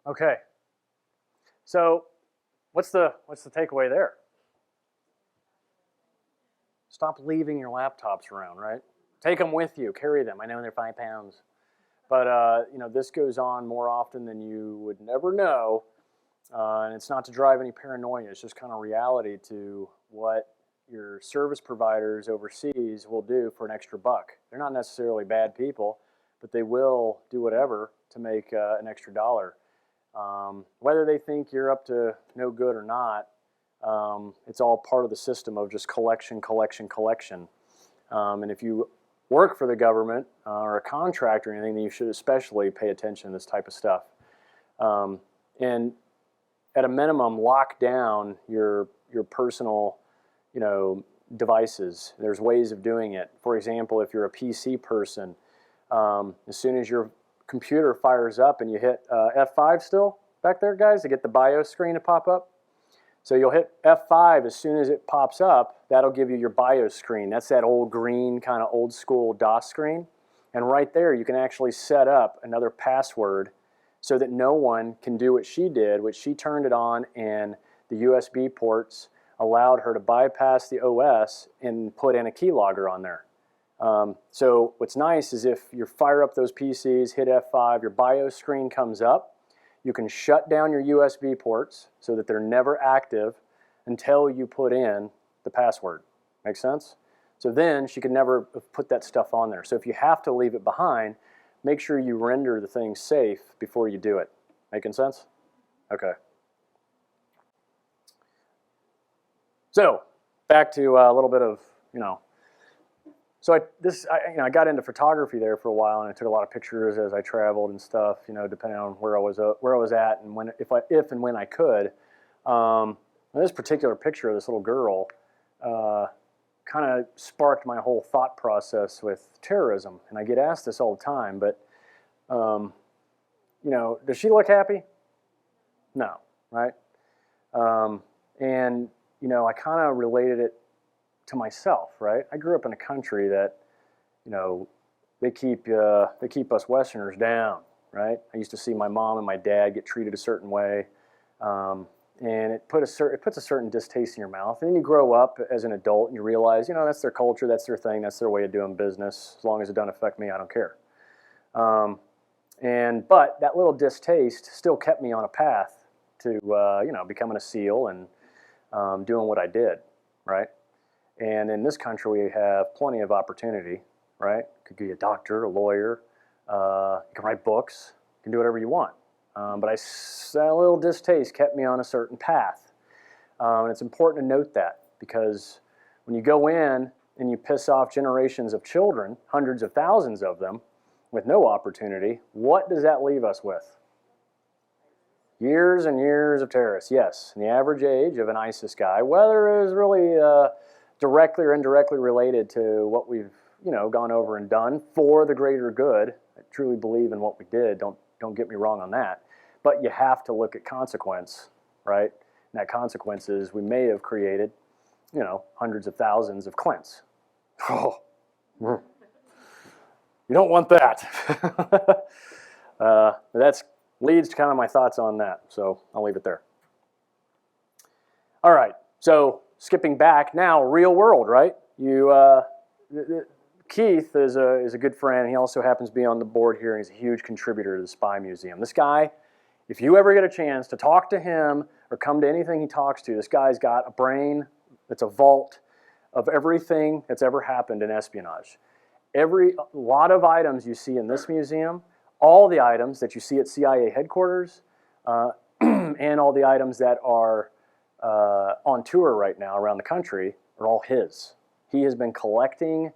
Okay. So what's the takeaway there? Stop leaving your laptops around, right? Take them with you, carry them. I know they're 5 pounds. But this goes on more often than you would never know. And it's not to drive any paranoia. It's just kind of reality to what your service providers overseas will do for an extra buck. They're not necessarily bad people, but they will do whatever to make an extra dollar. Whether they think you're up to no good or not, it's all part of the system of just collection, collection, collection. And if you work for the government or a contractor or anything, then you should especially pay attention to this type of stuff. And at a minimum, lock down your personal, devices. There's ways of doing it. For example, if you're a PC person, as soon as your computer fires up and you hit F5 still back there, guys, to get the BIOS screen to pop up. So you'll hit F5 as soon as it pops up. That'll give you your BIOS screen. That's that old green kind of old school DOS screen. And right there, you can actually set up another password so that no one can do what she did, which she turned it on and the USB ports allowed her to bypass the OS and put in a keylogger on there. So what's nice is if you fire up those PCs, hit F5, your BIOS screen comes up, you can shut down your USB ports so that they're never active until you put in the password. Make sense? So then she could never put that stuff on there. So if you have to leave it behind, make sure you render the thing safe before you do it. Making sense? Okay. So back to a little bit of, So I got into photography there for a while, and I took a lot of pictures as I traveled and stuff. Depending on where I was at, and if and when I could. This particular picture of this little girl kind of sparked my whole thought process with terrorism. And I get asked this all the time, but does she look happy? No, right? And I kind of related it to myself, right? I grew up in a country that, they keep us Westerners down, right? I used to see my mom and my dad get treated a certain way, and it puts a certain distaste in your mouth. And then you grow up as an adult and you realize, that's their culture, that's their thing, that's their way of doing business. As long as it doesn't affect me, I don't care. But that little distaste still kept me on a path to, becoming a SEAL and doing what I did, right? And in this country, we have plenty of opportunity, right? You could be a doctor, a lawyer, you can write books, you can do whatever you want. But that little distaste kept me on a certain path. And it's important to note that, because when you go in and you piss off generations of children, hundreds of thousands of them, with no opportunity, what does that leave us with? Years and years of terrorists, yes. And the average age of an ISIS guy, whether it was really directly or indirectly related to what we've gone over and done for the greater good. I truly believe in what we did. Don't get me wrong on that. But you have to look at consequence, right? And that consequence is we may have created, hundreds of thousands of Clints. Oh, you don't want that. That leads to kind of my thoughts on that. So I'll leave it there. All right. So skipping back now, real world, right? Keith is a good friend. He also happens to be on the board here, and he's a huge contributor to the Spy Museum. This guy, if you ever get a chance to talk to him or come to anything he talks to, this guy's got a brain that's a vault of everything that's ever happened in espionage. A lot of items you see in this museum, all the items that you see at CIA headquarters, and all the items that are on tour right now around the country are all his. He has been collecting,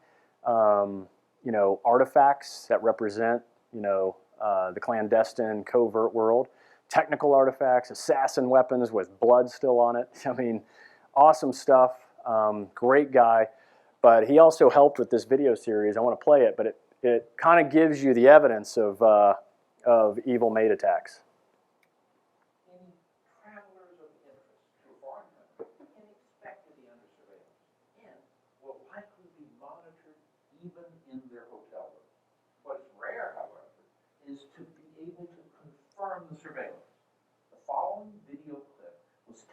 artifacts that represent, the clandestine, covert world, technical artifacts, assassin weapons with blood still on it. I mean, awesome stuff. Great guy. But he also helped with this video series. I want to play it, but it kind of gives you the evidence of evil Maid attacks. Any travelers of interest to a foreign country can expect to be under surveillance and will likely be monitored even in their hotel room. What's rare, however, is to be able to confirm the surveillance.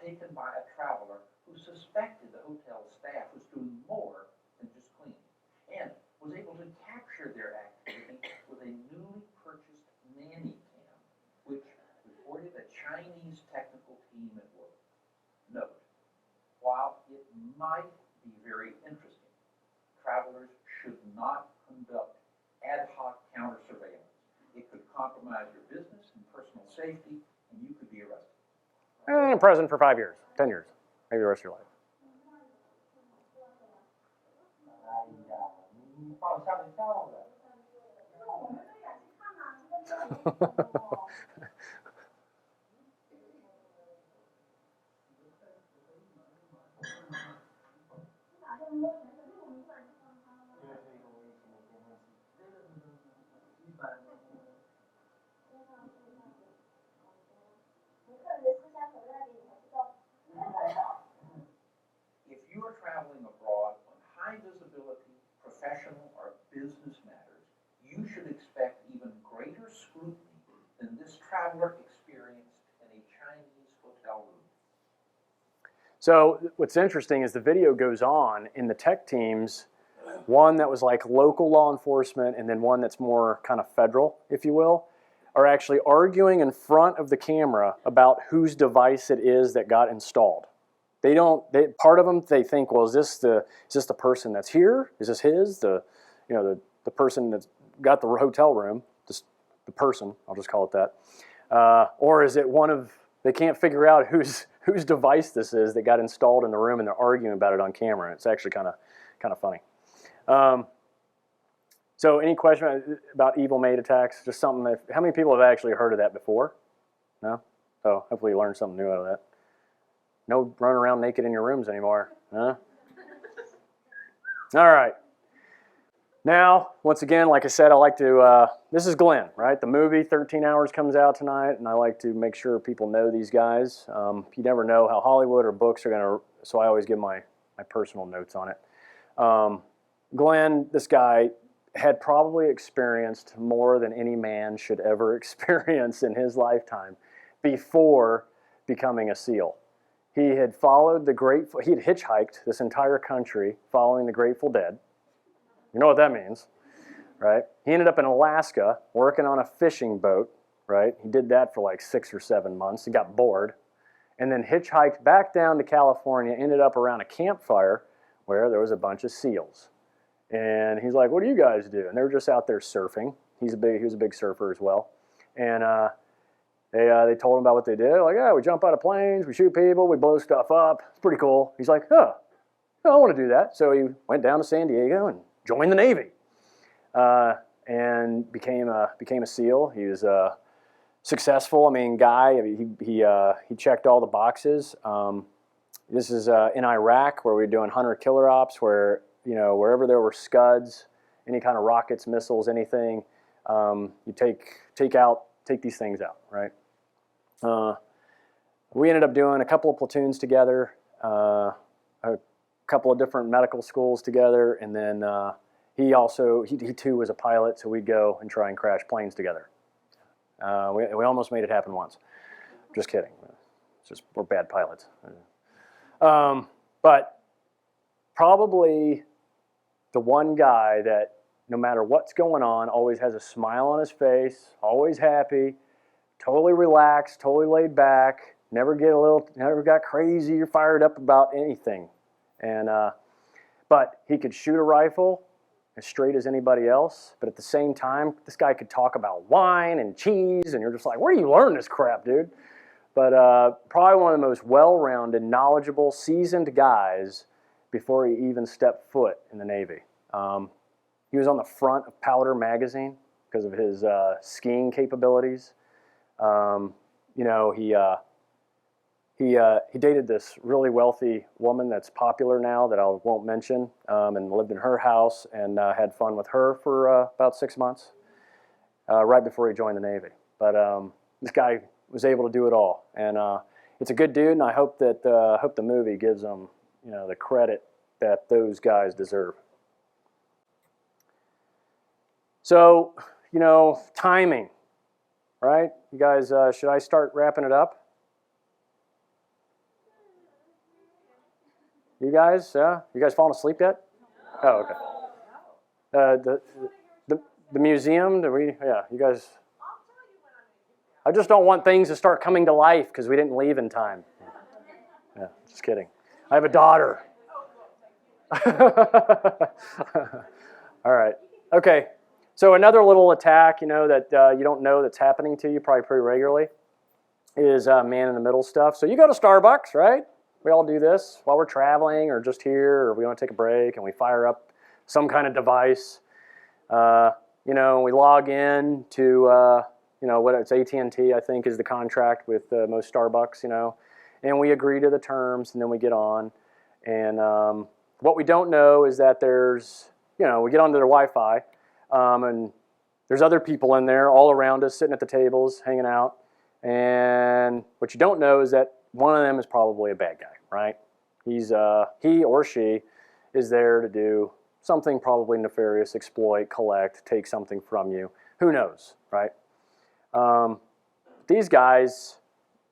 taken by a traveler who suspected the hotel staff was doing more than just cleaning, and was able to capture their activity with a newly purchased nanny cam, which reported a Chinese technical team at work. Note, while it might be very interesting, travelers should not conduct ad hoc counter surveillance. It could compromise your business and personal safety, and you could be arrested. And in prison for 5 years, 10 years, maybe the rest of your life. 哎呀，你把我吓一跳了。If you are traveling abroad on high visibility, professional, or business matters, you should expect even greater scrutiny than this traveler experienced in a Chinese hotel room. So what's interesting is the video goes on in the tech teams, one that was like local law enforcement and then one that's more kind of federal, if you will, are actually arguing in front of the camera about whose device it is that got installed. Part of them, they think, well, is this the person that's here? Is this his? The person that's got the hotel room, the person, I'll just call it that. Or is it they can't figure out whose device this is that got installed in the room and they're arguing about it on camera. It's actually kind of funny. So any question about evil Maid attacks? Just something how many people have actually heard of that before? No? So hopefully you learned something new out of that. No running around naked in your rooms anymore, huh? All right. Now, once again, like I said, I like to, this is Glenn, right? The movie 13 Hours comes out tonight, and I like to make sure people know these guys. You never know how Hollywood or books are going to, so I always give my personal notes on it. Glenn, this guy, had probably experienced more than any man should ever experience in his lifetime before becoming a SEAL. He had he had hitchhiked this entire country following the Grateful Dead. You know what that means, right? He ended up in Alaska working on a fishing boat, right? He did that for like 6 or 7 months. He got bored and then hitchhiked back down to California, ended up around a campfire where there was a bunch of SEALs. And he's like, what do you guys do? And they were just out there surfing. He was a big surfer as well. And they told him about what they did. Like, yeah, we jump out of planes, we shoot people, we blow stuff up. It's pretty cool. He's like, I want to do that. So he went down to San Diego and joined the Navy and became a SEAL. He was successful. I mean, he checked all the boxes. This is in Iraq where we were doing hunter-killer ops where, wherever there were scuds, any kind of rockets, missiles, anything, you take these things out, right? We ended up doing a couple of platoons together, a couple of different medical schools together, and then he too was a pilot, so we'd go and try and crash planes together. We almost made it happen once. Just kidding. It's just we're bad pilots. But probably the one guy that no matter what's going on always has a smile on his face, always happy, totally relaxed, totally laid back, never got crazy or fired up about anything. And but he could shoot a rifle as straight as anybody else, but at the same time, this guy could talk about wine and cheese, and you're just like, where do you learn this crap, dude? But probably one of the most well-rounded, knowledgeable, seasoned guys before he even stepped foot in the Navy. He was on the front of Powder magazine because of his skiing capabilities. He dated this really wealthy woman that's popular now that I won't mention, and lived in her house and had fun with her for about 6 months, right before he joined the Navy. But this guy was able to do it all, and it's a good dude, and I hope that the movie gives him the credit that those guys deserve. So timing, right? You guys, should I start wrapping it up? You guys? You guys falling asleep yet? Oh, okay. The museum, yeah, you guys. I just don't want things to start coming to life because we didn't leave in time. Yeah, just kidding. I have a daughter. All right. Okay. So another little attack, that you don't know that's happening to you probably pretty regularly is man-in-the-middle stuff. So you go to Starbucks, right? We all do this while we're traveling or just here, or we want to take a break, and we fire up some kind of device. We log in to, what it's AT&T, I think, is the contract with most Starbucks, and we agree to the terms, and then we get on. And what we don't know is that there's, we get onto their Wi-Fi, and there's other people in there all around us, sitting at the tables, hanging out. And what you don't know is that one of them is probably a bad guy, right? He or she is there to do something probably nefarious, exploit, collect, take something from you. Who knows, right? These guys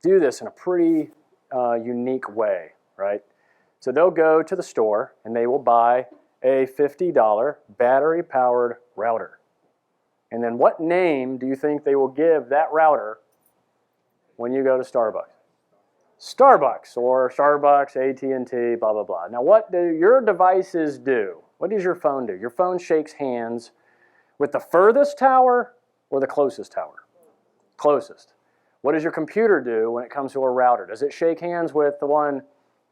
do this in a pretty unique way, right? So they'll go to the store and they will buy a $50 battery-powered router. And then what name do you think they will give that router when you go to Starbucks? Starbucks or Starbucks, AT&T, blah, blah, blah. Now what do your devices do? What does your phone do? Your phone shakes hands with the furthest tower or the closest tower? Closest. What does your computer do when it comes to a router? Does it shake hands with the one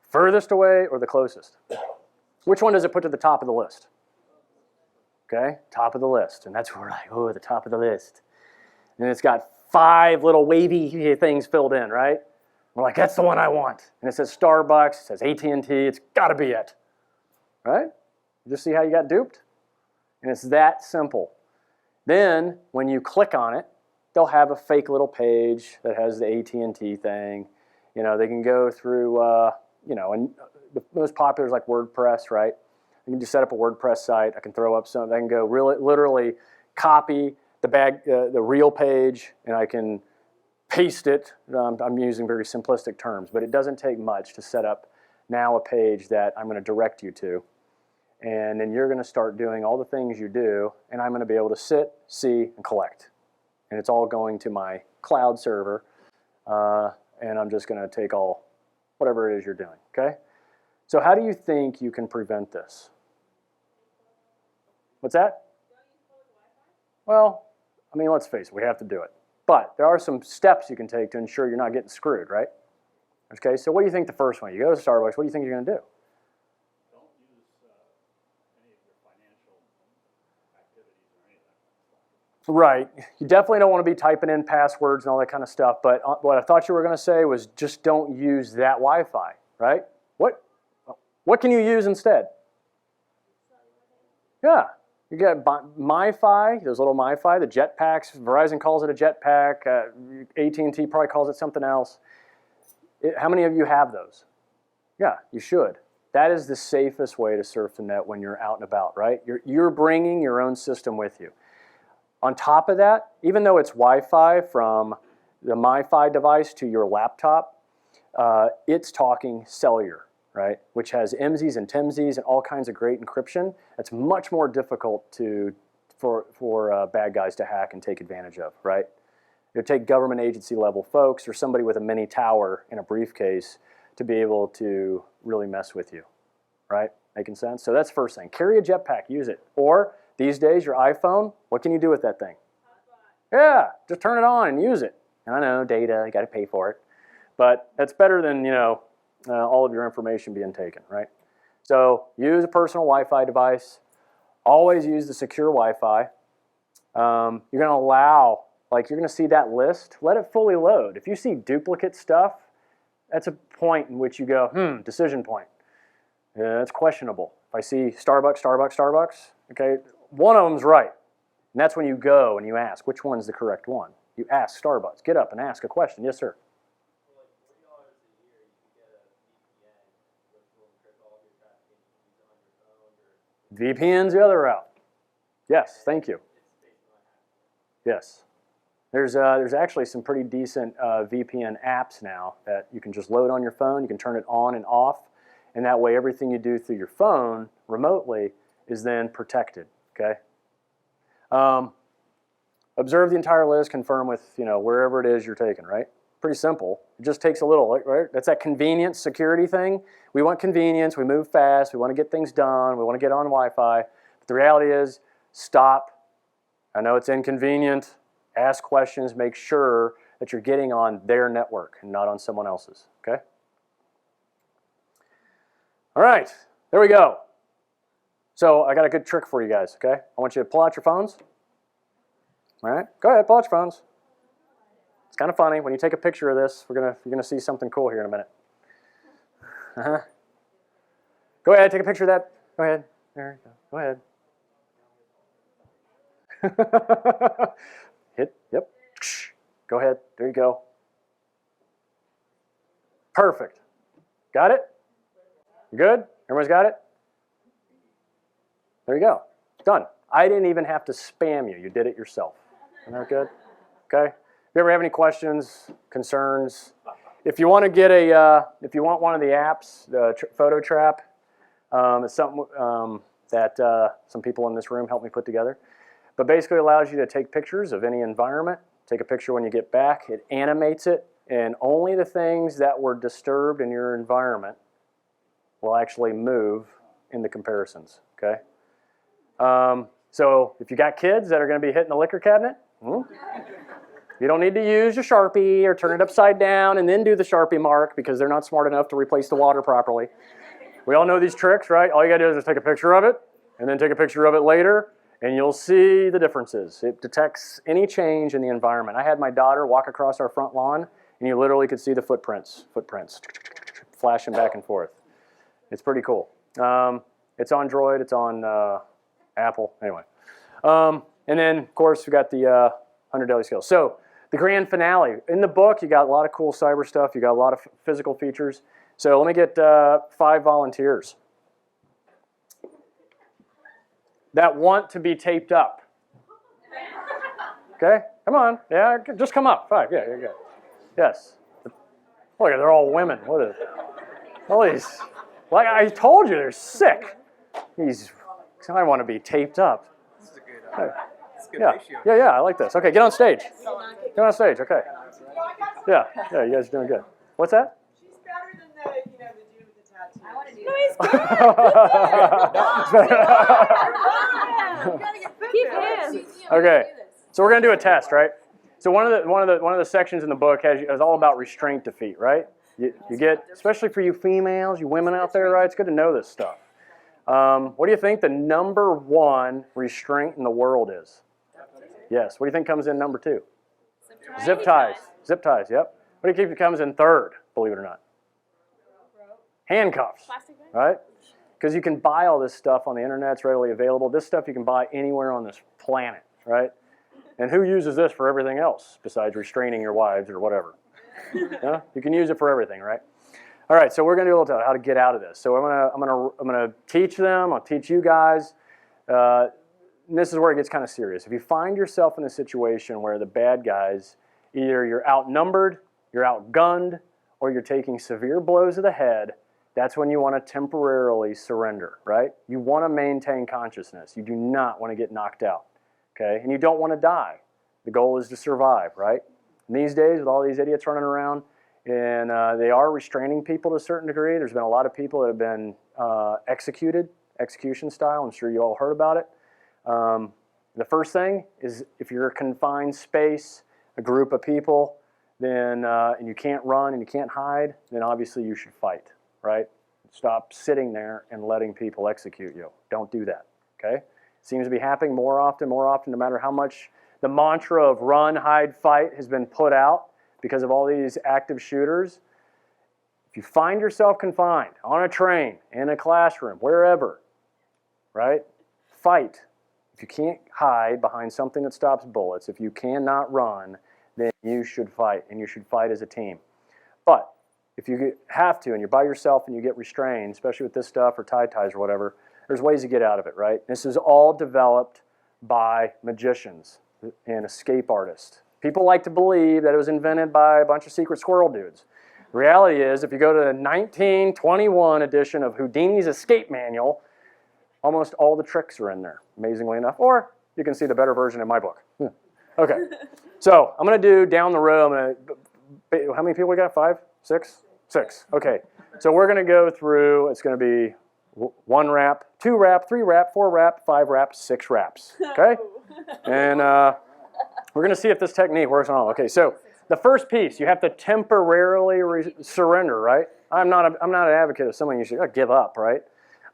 furthest away or the closest? Which one does it put to the top of the list? Okay, top of the list. And that's where we're like, oh, the top of the list. And it's got 5 little wavy things filled in, right? We're like, that's the one I want. And it says Starbucks, it says AT&T, it's got to be it. Right? You just see how you got duped? And it's that simple. Then, when you click on it, they'll have a fake little page that has the AT&T thing. They can go through, and the most popular is like WordPress, right? I can just set up a WordPress site. I can throw up something. I can go literally copy the real page, and I can paste it. I'm using very simplistic terms, but it doesn't take much to set up now a page that I'm going to direct you to. And then you're going to start doing all the things you do, and I'm going to be able to sit, see, and collect. And it's all going to my cloud server, and I'm just going to take whatever it is you're doing, okay? So how do you think you can prevent this? What's that? Well, let's face it, we have to do it. But there are some steps you can take to ensure you're not getting screwed, right? Okay, so what do you think the first one? You go to Starbucks, what do you think you're going to do? Don't use any of your financial activities or anything. Right. You definitely don't want to be typing in passwords and all that kind of stuff, but what I thought you were going to say was just don't use that Wi-Fi, right? What can you use instead? Yeah. You got MiFi, those little MiFi, the jetpacks. Verizon calls it a jetpack. AT&T probably calls it something else. How many of you have those? Yeah, you should. That is the safest way to surf the net when you're out and about, right? You're bringing your own system with you. On top of that, even though it's Wi-Fi from the MiFi device to your laptop, it's talking cellular, right? Which has MZs and TMZs and all kinds of great encryption. It's much more difficult for bad guys to hack and take advantage of, right? It would take government agency level folks or somebody with a mini tower in a briefcase to be able to really mess with you, right? Making sense? So that's the first thing. Carry a jetpack, use it. Or these days, your iPhone, what can you do with that thing? Yeah, just turn it on and use it. And I know, data, you got to pay for it. But that's better than, all of your information being taken, right? So use a personal Wi-Fi device. Always use the secure Wi-Fi. You're going to allow, you're going to see that list. Let it fully load. If you see duplicate stuff, that's a point in which you go, decision point. Yeah, that's questionable. If I see Starbucks, okay, one of them's right. And that's when you go and you ask, which one's the correct one? You ask Starbucks. Get up and ask a question. Yes, sir. VPN's the other route. Yes, thank you. Yes. There's actually some pretty decent VPN apps now that you can just load on your phone. You can turn it on and off, and that way everything you do through your phone remotely is then protected, okay? Observe the entire list, confirm with, wherever it is you're taking, right? Pretty simple. It just takes a little, right? That's that convenience security thing. We want convenience, we move fast, we want to get things done, we want to get on Wi-Fi. But the reality is, stop. I know it's inconvenient. Ask questions, make sure that you're getting on their network and not on someone else's, okay? All right, there we go. So I got a good trick for you guys, okay? I want you to pull out your phones. All right, go ahead, pull out your phones. It's kind of funny. When you take a picture of this, you're gonna see something cool here in a minute. Go ahead, take a picture of that. Go ahead. There you go. Go ahead. Yep. Go ahead. There you go. Perfect. Got it? You good? Everyone's got it? There you go. Done. I didn't even have to spam you. You did it yourself. Isn't that good? Okay. If you ever have any questions, concerns, if you want to get if you want one of the apps, the Photo Trap, it's something that some people in this room helped me put together. But basically allows you to take pictures of any environment, take a picture when you get back, it animates it, and only the things that were disturbed in your environment will actually move in the comparisons, okay? So if you got kids that are going to be hitting the liquor cabinet, you don't need to use your Sharpie or turn it upside down and then do the Sharpie mark because they're not smart enough to replace the water properly. We all know these tricks, right? All you got to do is just take a picture of it and then take a picture of it later, and you'll see the differences. It detects any change in the environment. I had my daughter walk across our front lawn, and you literally could see the footprints flashing back and forth. It's pretty cool. It's on Android, it's on Apple, anyway. And then, of course, we got the 100 Daily Skills. So the grand finale. In the book, you got a lot of cool cyber stuff. You got a lot of physical features. So let me get 5 volunteers that want to be taped up. Okay, come on. Yeah, just come up. 5, yeah, you're good. Yes. Look, they're all women. What is all these? Like I told you, they're sick. I want to be taped up. This is a good, good ratio. Yeah, I like this. Okay, get on stage. Get on stage, okay. Yeah, you guys are doing good. What's that? She's better than the dude with the tattoo. I want to do Keep him. Okay, so we're gonna do a test, right? So one of the sections in the book is all about restraint defeat, right? You get, especially for you females, you women out there, right? It's good to know this stuff. What do you think the number 1 restraint in the world is? Yes. What do you think comes in number 2? Zip ties. Zip ties. Yep. What do you think comes in 3rd? Believe it or not. Handcuffs. Right? Because you can buy all this stuff on the internet. It's readily available. This stuff you can buy anywhere on this planet, right? And who uses this for everything else besides restraining your wives or whatever? Yeah? You can use it for everything, right? All right, so we're going to do a little how to get out of this. So I'm going to teach them. I'll teach you guys. And this is where it gets kind of serious. If you find yourself in a situation where the bad guys, either you're outnumbered, you're outgunned, or you're taking severe blows to the head, that's when you want to temporarily surrender, right? You want to maintain consciousness. You do not want to get knocked out, okay? And you don't want to die. The goal is to survive, right? And these days, with all these idiots running around, and they are restraining people to a certain degree. There's been a lot of people that have been executed, execution style. I'm sure you all heard about it. The first thing is if you're a confined space, a group of people, then and you can't run and you can't hide, then obviously you should fight, right? Stop sitting there and letting people execute you. Don't do that, okay? Seems to be happening more often, no matter how much the mantra of run, hide, fight has been put out. Because of all these active shooters, if you find yourself confined on a train, in a classroom, wherever, right, fight. If you can't hide behind something that stops bullets, if you cannot run, then you should fight, and you should fight as a team. But if you have to, and you're by yourself and you get restrained, especially with this stuff or ties or whatever, there's ways to get out of it, right? This is all developed by magicians and escape artists. People like to believe that it was invented by a bunch of secret squirrel dudes. The reality is, if you go to the 1921 edition of Houdini's Escape Manual, almost all the tricks are in there, amazingly enough. Or you can see the better version in my book. Okay, so I'm going to do down the row. How many people we got? 5? 6? 6. Okay, so we're going to go through, it's going to be 1 rap, 2 rap, 3 rap, 4 rap, 5 rap, 6 raps. Okay? And we're going to see if this technique works on all. Okay, so the first piece, you have to temporarily surrender, right? I'm not an advocate of someone you should give up, right?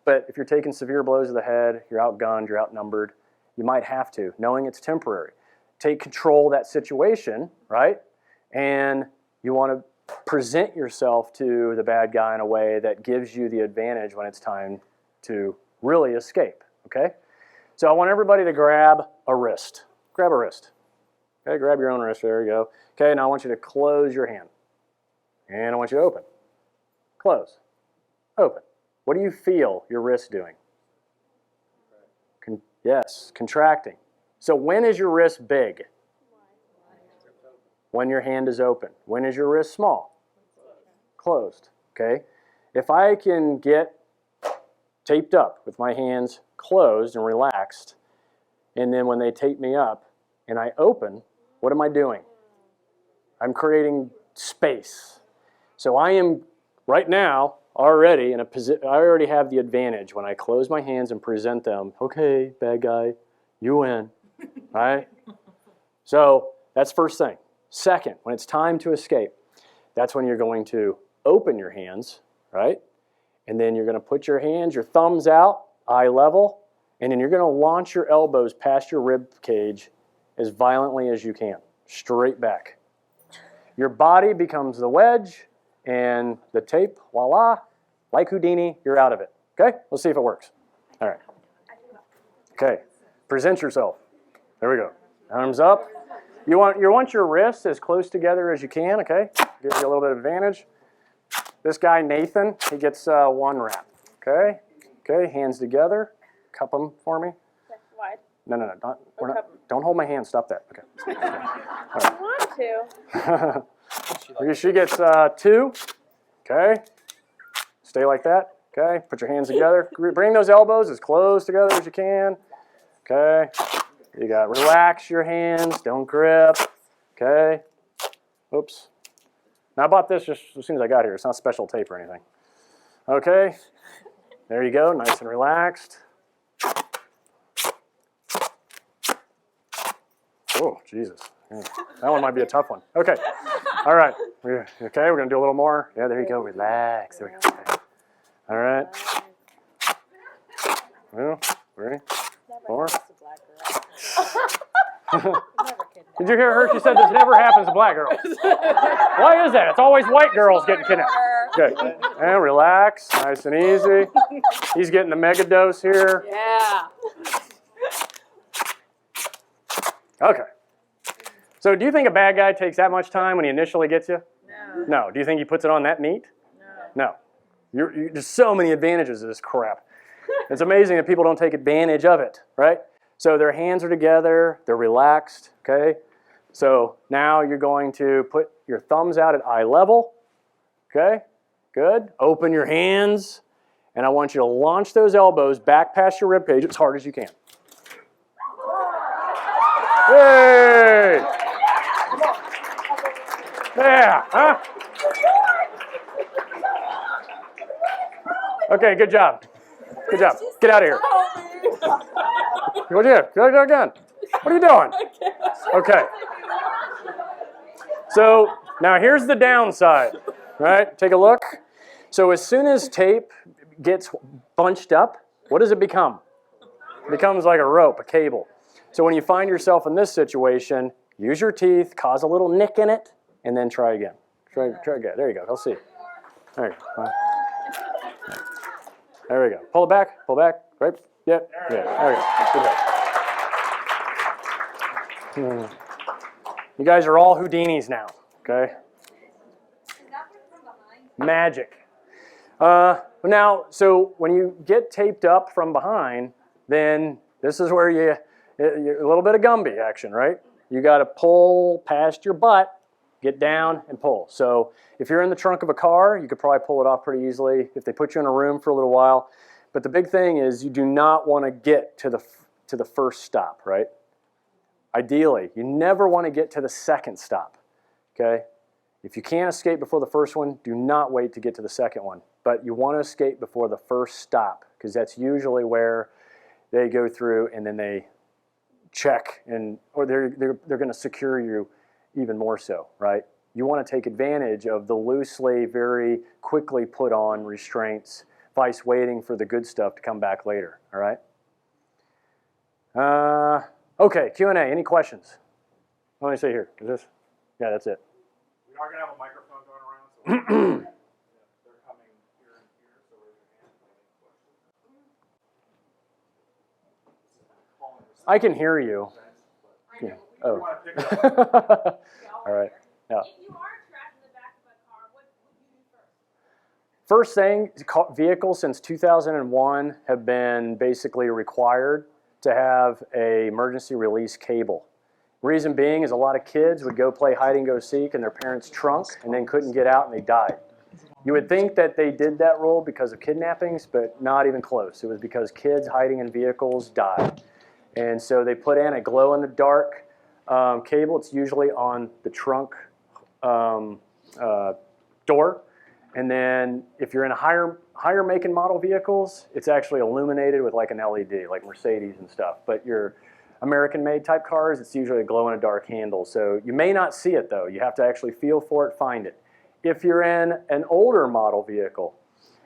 But if you're taking severe blows to the head, you're outgunned, you're outnumbered, you might have to, knowing it's temporary. Take control of that situation, right? And you want to present yourself to the bad guy in a way that gives you the advantage when it's time to really escape, okay? So I want everybody to grab a wrist. Grab a wrist. Okay, grab your own wrist, there you go. Okay, now I want you to close your hand. And I want you to open. Close. Open. What do you feel your wrist doing? Yes, contracting. So when is your wrist big? When your hand is open. When is your wrist small? Closed. Okay? If I can get taped up with my hands closed and relaxed, and then when they tape me up and I open, what am I doing? I'm creating space. So I am right now already in a position, I already have the advantage when I close my hands and present them. Okay, bad guy, you win, right? So that's first thing. Second, when it's time to escape, that's when you're going to open your hands, right? And then you're going to put your hands, your thumbs out, eye level, and then you're going to launch your elbows past your rib cage as violently as you can, straight back. Your body becomes the wedge, and the tape, voila, like Houdini, you're out of it. Okay, let's see if it works. All right. Okay, present yourself. There we go. Arms up. You want your wrists as close together as you can, okay? Gives you a little bit of advantage. This guy, Nathan, he gets 1 rap, okay? Okay, hands together. Cup them for me. Wide. No, don't hold my hand, stop that. Okay. I want to. She gets 2, okay? Stay like that, okay? Put your hands together. Bring those elbows as close together as you can, okay? You got relax your hands, don't grip, okay? Oops. Now I bought this just as soon as I got here. It's not special tape or anything. Okay, there you go, nice and relaxed. Oh, Jesus. Yeah. That one might be a tough one. Okay, all right. Okay, we're gonna do a little more. Yeah, there you go, relax. There we go. Okay. All right. Well, 3, 4. Did you hear her? She said this never happens to black girls. Why is that? It's always white girls getting kidnapped. Okay, and relax, nice and easy. He's getting the mega dose here. Yeah. Okay. So do you think a bad guy takes that much time when he initially gets you? No. No. Do you think he puts it on that neat? No. No. There's so many advantages of this crap. It's amazing that people don't take advantage of it, right? So their hands are together, they're relaxed, okay? So now you're going to put your thumbs out at eye level, okay? Good. Open your hands, and I want you to launch those elbows back past your ribcage as hard as you can. Hey! Yeah, huh? Okay, good job. Good job. Get out of here. What are you doing? Go again. What are you doing? Okay. So now here's the downside, right? Take a look. So as soon as tape gets bunched up, what does it become? It becomes like a rope, a cable. So when you find yourself in this situation, use your teeth, cause a little nick in it, and then try again. Try again. There you go. I'll see. There you go. There we go. Pull it back. Pull back. Right. Yep. Yeah. There we go. Good job. You guys are all Houdinis now. Okay. Magic. Now, so when you get taped up from behind, then this is where you a little bit of Gumby action, right? You got to pull past your butt, Get down and pull. So if you're in the trunk of a car, you could probably pull it off pretty easily if they put you in a room for a little while. But the big thing is you do not want to get to the first stop, right? Ideally, you never want to get to the second stop, okay? If you can't escape before the first one, do not wait to get to the second one. But you want to escape before the first stop, because that's usually where they go through and then they check, or they're going to secure you even more so, right? You want to take advantage of the loosely, very quickly put on restraints, vice waiting for the good stuff to come back later, all right? Okay, Q&A, any questions? Let me see here, is this? Yeah, that's it. We are going to have a microphone going around, so they're coming here and here, so raise your hand if you have any questions. I can hear you. Yeah. Oh. All right. Yeah. If you are trapped in the back of a car, what would you do First first? thing, vehicles since 2001 have been basically required to have an emergency release cable. Reason being is a lot of kids would go play hide and go seek in their parents' trunk and then couldn't get out and they died. You would think that they did that rule because of kidnappings, but not even close. It was because kids hiding in vehicles died. And so they put in a glow-in-the-dark cable. It's usually on the trunk door. And then if you're in a higher make and model vehicles, it's actually illuminated with like an LED, like Mercedes and stuff. But your American-made type cars, it's usually a glow-in-the-dark handle. So you may not see it, though. You have to actually feel for it, find it. If you're in an older model vehicle,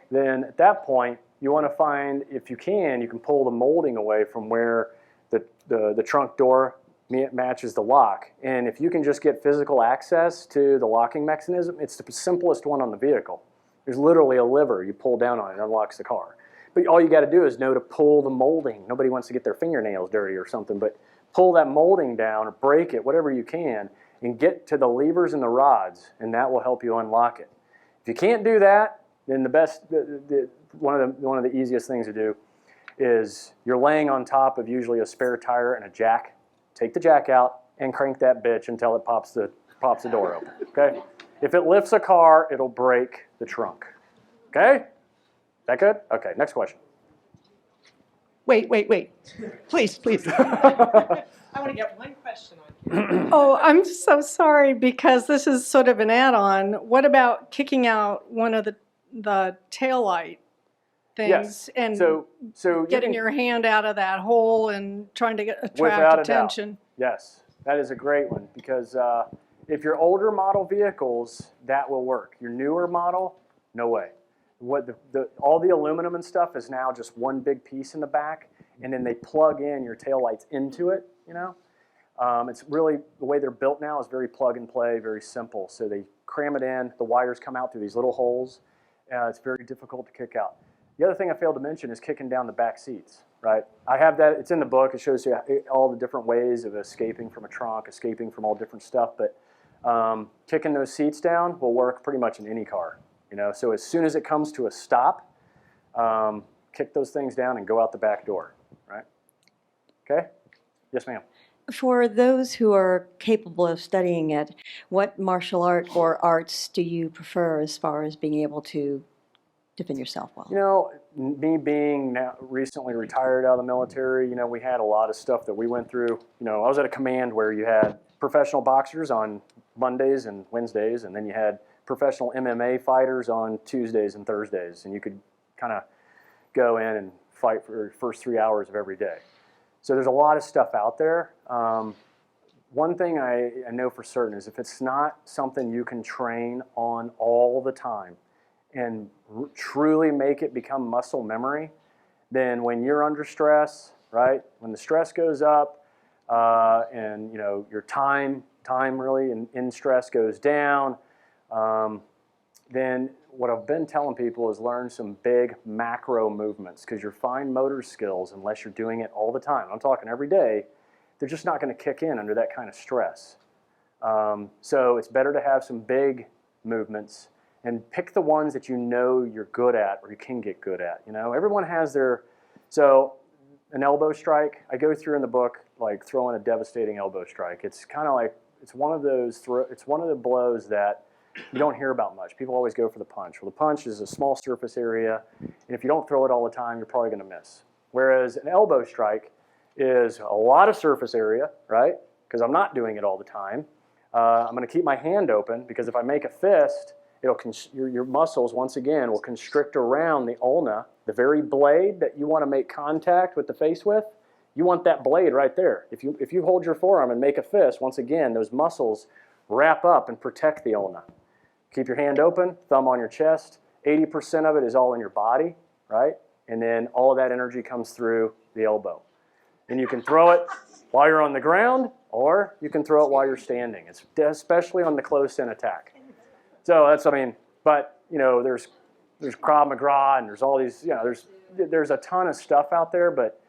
then at that point, you want to find, if you can pull the molding away from where the trunk door matches the lock. And if you can just get physical access to the locking mechanism, it's the simplest one on the vehicle. There's literally a lever you pull down on it and it unlocks the car. But all you got to do is know to pull the molding. Nobody wants to get their fingernails dirty or something, but pull that molding down or break it, whatever you can, and get to the levers and the rods, and that will help you unlock it. If you can't do that, then one of the easiest things to do is you're laying on top of usually a spare tire and a jack. Take the jack out and crank that bitch until it pops the door open, okay? If it lifts a car, it'll break the trunk, okay? That good? Okay, next question. Wait. Please. I want to get one question on here. Oh, I'm so sorry because this is sort of an add-on. What about kicking out one of the taillight things Yes. and So getting your hand out of that hole and trying to attract without attention? a doubt. Yes, that is a great one because if you're older model vehicles, that will work. Your newer model, no way. All the aluminum and stuff is now just one big piece in the back, and then they plug in your taillights into it, you know? It's really, the way they're built now is very plug and play, very simple. So they cram it in, the wires come out through these little holes. It's very difficult to kick out. The other thing I failed to mention is kicking down the back seats, right? I have that, it's in the book. It shows you all the different ways of escaping from a trunk, escaping from all different stuff, but kicking those seats down will work pretty much in any car, you know? So as soon as it comes to a stop, kick those things down and go out the back door, right? Okay? Yes, ma'am. For those who are capable of studying it, what martial art or arts do you prefer as far as being able to defend yourself well? You know, me being now recently retired out of the military, you know, we had a lot of stuff that we went through. You know, I was at a command where you had professional boxers on Mondays and Wednesdays, and then you had professional MMA fighters on Tuesdays and Thursdays, and you could kind of go in and fight for the first 3 hours of every day. So there's a lot of stuff out there. One thing I know for certain is if it's not something you can train on all the time and truly make it become muscle memory, then when you're under stress, right, when the stress goes up and you know your time really in stress goes down, then what I've been telling people is learn some big macro movements, because your fine motor skills, unless you're doing it all the time, I'm talking every day, they're just not going to kick in under that kind of stress. So it's better to have some big movements and pick the ones that you know you're good at or you can get good at. You know, everyone has their, so an elbow strike, I go through in the book like throwing a devastating elbow strike. It's kind of like it's one of the blows that you don't hear about much. People always go for the punch. Well, the punch is a small surface area, and if you don't throw it all the time, you're probably going to miss. Whereas an elbow strike is a lot of surface area, right? Because I'm not doing it all the time. I'm going to keep my hand open because if I make a fist, your muscles, once again, will constrict around the ulna, the very blade that you want to make contact with the face with. You want that blade right there. If you hold your forearm and make a fist, once again, those muscles wrap up and protect the ulna. Keep your hand open, thumb on your chest. 80% of it is all in your body, right? And then all of that energy comes through the elbow. And you can throw it while you're on the ground, or you can throw it while you're standing. It's especially on the close-in attack. So that's, but there's Krav Maga and there's all these, there's a ton of stuff out there, but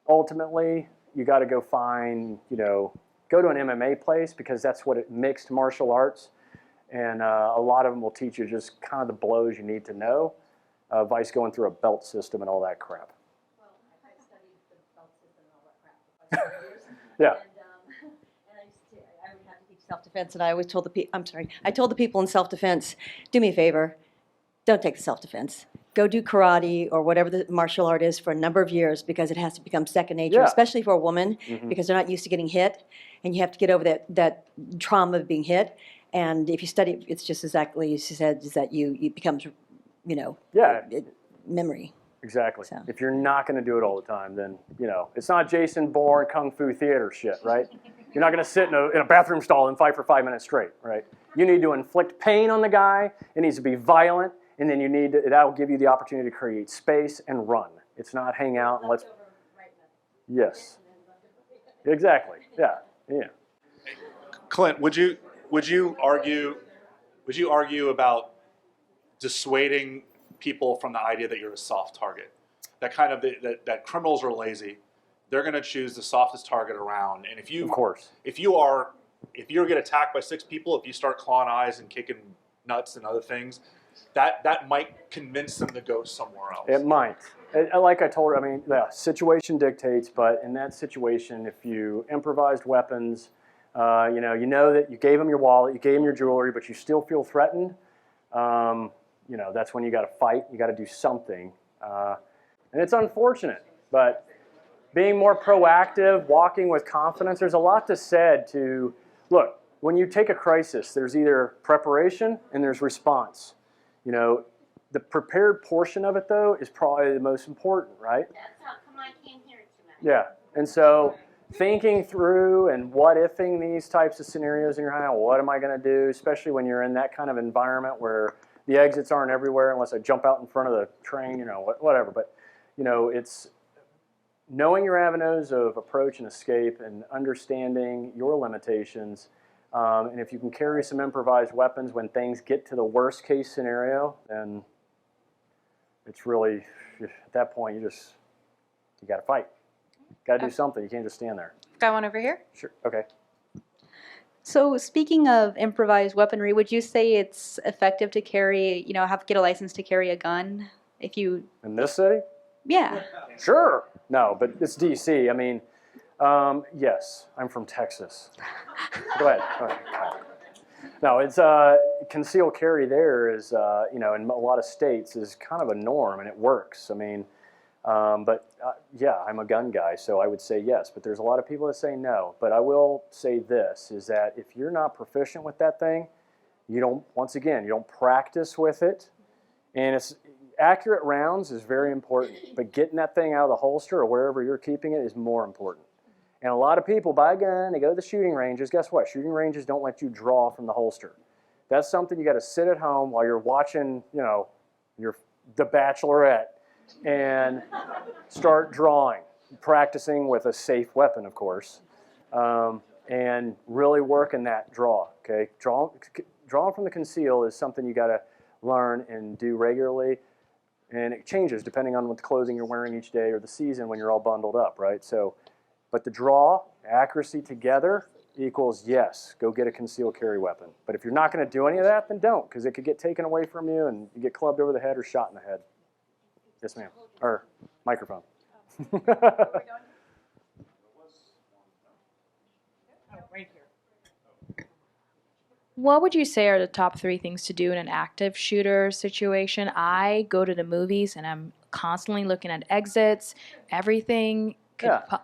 ultimately you got to go find, go to an MMA place because that's what mixed martial arts. And a lot of them will teach you just kind of the blows you need to know, vice going through a belt system and all that crap. Well, I studied the belt system and all that crap for 5 years. Yeah. And I would have to teach self-defense, and I always told I told the people in self-defense, do me a favor, don't take the self-defense. Go do karate or whatever the martial art is for a number of years because it has to become second nature, Yeah. especially for a woman, Mm-hmm. because they're not used to getting hit, and you have to get over that trauma of being hit. And if you study, it's just exactly as you said, is that it becomes, Yeah. Memory. Exactly. So. If you're not going to do it all the time, then, it's not Jason Bourne Kung Fu Theater shit, right? You're not going to sit in a bathroom stall and fight for 5 minutes straight, right? You need to inflict pain on the guy. It needs to be violent. And then that'll give you the opportunity to create space and run. It's not hang out and let's. Yes. Exactly. Yeah. Yeah. Clint, would you argue about dissuading people from the idea that you're a soft target? That criminals are lazy. They're going to choose the softest target around. And if you get attacked by 6 people, if you start clawing eyes and kicking nuts and other things, that might convince them to go somewhere else. It might. Like I told her, the situation dictates, but in that situation, if you improvised weapons, you know that you gave them your wallet, you gave them your jewelry, but you still feel threatened, that's when you got to fight. You got to do something. And it's unfortunate, but being more proactive, walking with confidence, there's a lot to said to, look, when you take a crisis, there's either preparation and there's response. The prepared portion of it, though, is probably the most important, right? That's how come I can't hear it too much. Yeah, and so thinking through and what-ifing these types of scenarios in your mind, what am I going to do, especially when you're in that kind of environment where the exits aren't everywhere unless I jump out in front of the train, whatever. But, it's knowing your avenues of approach and escape and understanding your limitations. And if you can carry some improvised weapons when things get to the worst case scenario, then it's really, at that point, you got to fight. Got to do something. You can't just stand there. Got one over here. Sure. Okay. So speaking of improvised weaponry, would you say it's effective to carry, get a license to carry a gun if you... In this city? Yeah. Sure. No, but it's D.C. Yes, I'm from Texas. Go ahead. No, it's concealed carry there is, in a lot of states is kind of a norm and it works. Yeah, I'm a gun guy, so I would say yes. But there's a lot of people that say no. But I will say this, is that if you're not proficient with that thing, you don't practice with it. And accurate rounds is very important. But getting that thing out of the holster or wherever you're keeping it is more important. And a lot of people buy a gun, they go to the shooting ranges. Guess what? Shooting ranges don't let you draw from the holster. That's something you got to sit at home while you're watching, The Bachelorette, and start drawing, practicing with a safe weapon, of course, and really working that draw. Okay, drawing from the conceal is something you got to learn and do regularly, and it changes depending on what the clothing you're wearing each day or the season when you're all bundled up, right? So. But the draw, accuracy together equals yes, go get a concealed carry weapon. But if you're not going to do any of that, then don't, because it could get taken away from you and you get clubbed over the head or shot in the head. Yes, ma'am. Or microphone. Oh, right here. What would you say are the top 3 things to do in an active shooter situation? I go to the movies and I'm constantly looking at exits, everything.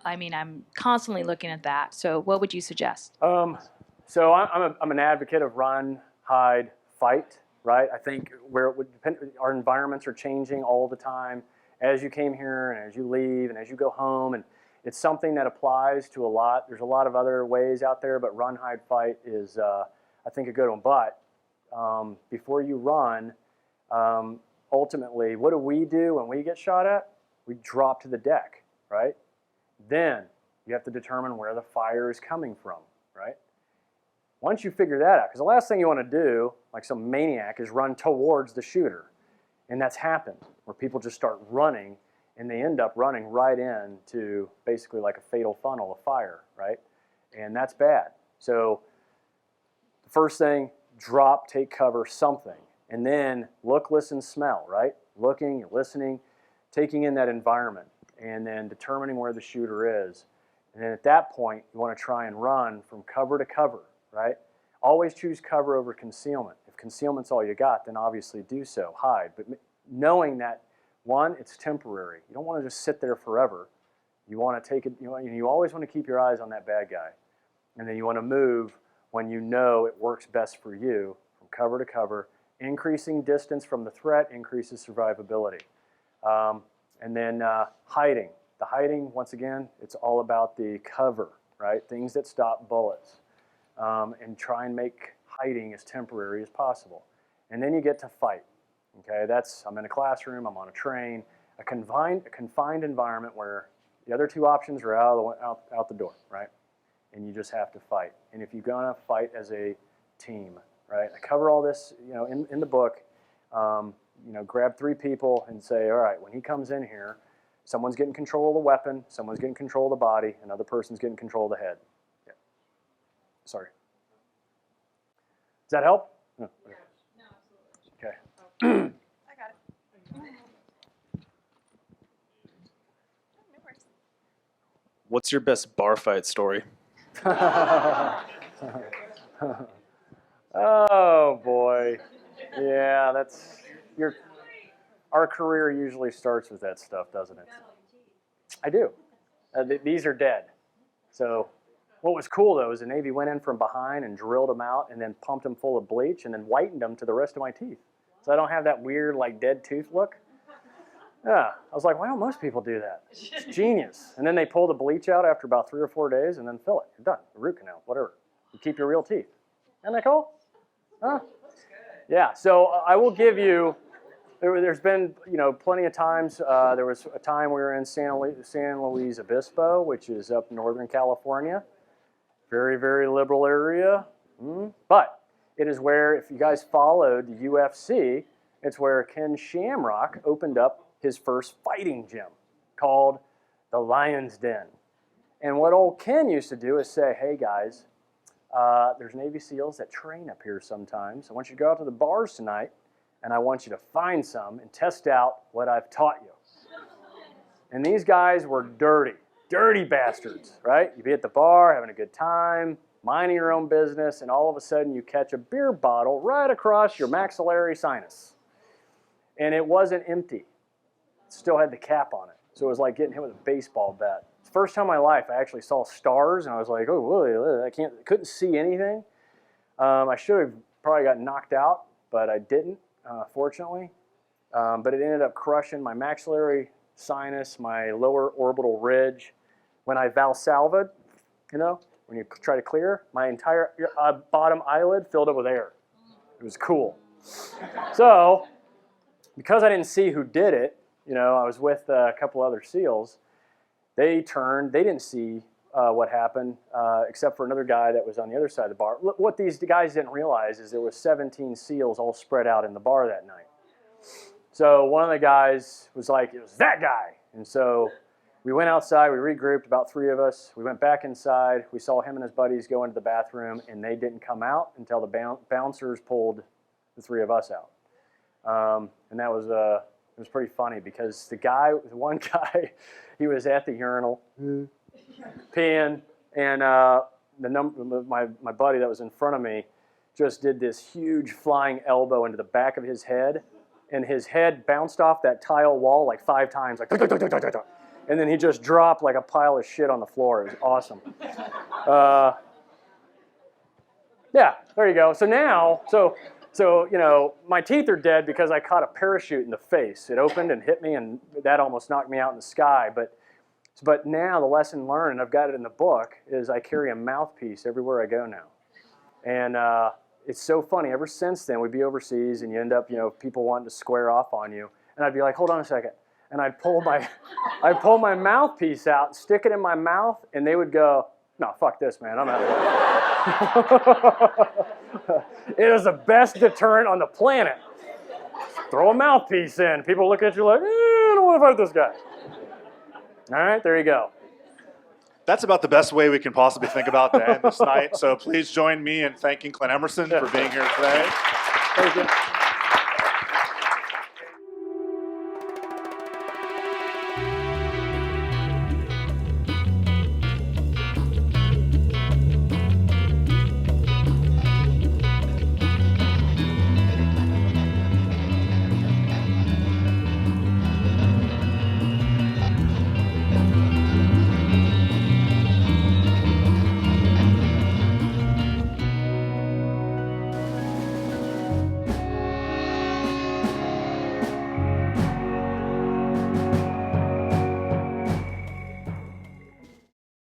I mean, I'm constantly looking at that. So what would you suggest? So I'm an advocate of run, hide, fight, right? I think where it would depend, our environments are changing all the time as you came here and as you leave and as you go home, and it's something that applies to a lot. There's a lot of other ways out there, but run, hide, fight is, I think, a good one. But before you run, ultimately, what do we do when we get shot at? We drop to the deck, right? Then you have to determine where the fire is coming from, right? Once you figure that out, because the last thing you want to do, like some maniac, is run towards the shooter. And that's happened, where people just start running, and they end up running right into basically like a fatal funnel of fire, right? And that's bad. So the first thing, drop, take cover, something. And then look, listen, smell, right? Looking, listening, taking in that environment, and then determining where the shooter is. And then at that point, you want to try and run from cover to cover, right? Always choose cover over concealment. If concealment's all you got, then obviously do so, hide. But knowing that, one, it's temporary. You don't want to just sit there forever. You want to take it, you always want to keep your eyes on that bad guy. And then you want to move when you know it works best for you, from cover to cover. Increasing distance from the threat increases survivability. And then hiding. The hiding, once again, it's all about the cover, right? Things that stop bullets. And try and make hiding as temporary as possible. And then you get to fight. Okay, I'm in a classroom, I'm on a train, a confined environment where the other 2 options are out the door, right? And you just have to fight. And if you're gonna fight as a team, right? I cover all this, in the book. Grab 3 people and say, all right, when he comes in here, someone's getting control of the weapon, someone's getting control of the body, another person's getting control of the head. Yeah. Sorry. Does that help? No. Okay. I got it. What's your best bar fight story? Oh boy, yeah, our career usually starts with that stuff, doesn't it? I do. These are dead. So what was cool though is the Navy went in from behind and drilled them out and then pumped them full of bleach and then whitened them to the rest of my teeth. So I don't have that weird like dead tooth look. Yeah, I was like, why don't most people do that? It's genius. And then they pull the bleach out after about 3 or 4 days and then fill it. You're done. The root canal, whatever. You keep your real teeth. Isn't that cool? Huh? Yeah, so I will give you, there's been, plenty of times. There was a time we were in San Luis Obispo, which is up Northern California. Very, very liberal area. But it is where, if you guys followed the UFC, it's where Ken Shamrock opened up his first fighting gym called the Lion's Den. And what old Ken used to do is say, hey guys, there's Navy SEALs that train up here sometimes. I want you to go out to the bars tonight, and I want you to find some and test out what I've taught you. And these guys were dirty bastards, right? You'd be at the bar having a good time, minding your own business, and all of a sudden you catch a beer bottle right across your maxillary sinus. And it wasn't empty. It still had the cap on it. So it was like getting hit with a baseball bat. It's the first time in my life I actually saw stars, and I was like, oh, really? I couldn't see anything. I should have probably got knocked out, but I didn't, fortunately. But it ended up crushing my maxillary sinus, my lower orbital ridge. When I valsalva'd, when you try to clear, my entire bottom eyelid filled up with air. It was cool. So, because I didn't see who did it, I was with a couple other SEALs. They didn't see what happened, except for another guy that was on the other side of the bar. What these guys didn't realize is there was 17 SEALs all spread out in the bar that night. So one of the guys was like, it was that guy. And so we went outside, we regrouped, about 3 of us. We went back inside. We saw him and his buddies go into the bathroom, and they didn't come out until the bouncers pulled the 3 of us out. And that was it was pretty funny because the one guy, he was at the urinal peeing, and my buddy that was in front of me, just did this huge flying elbow into the back of his head, and his head bounced off that tile wall like 5 times, like, and then he just dropped like a pile of shit on the floor. It was awesome. Yeah, there you go. So now, so you know, my teeth are dead because I caught a parachute in the face. It opened and hit me, and that almost knocked me out in the sky. But now the lesson learned, and I've got it in the book, is I carry a mouthpiece everywhere I go now. And it's so funny. Ever since then, we'd be overseas, and you end up, you know, people wanting to square off on you, and I'd be like, hold on a second, and I'd pull my mouthpiece out and stick it in my mouth, and they would go, no, fuck this, man, I'm out of here. It is the best deterrent on the planet. Throw a mouthpiece in. People look at you like, I don't want to fight this guy. All right, there you go. That's about the best way we can possibly think about to end this night. So please join me in thanking Clint Emerson for being here today. Thank you.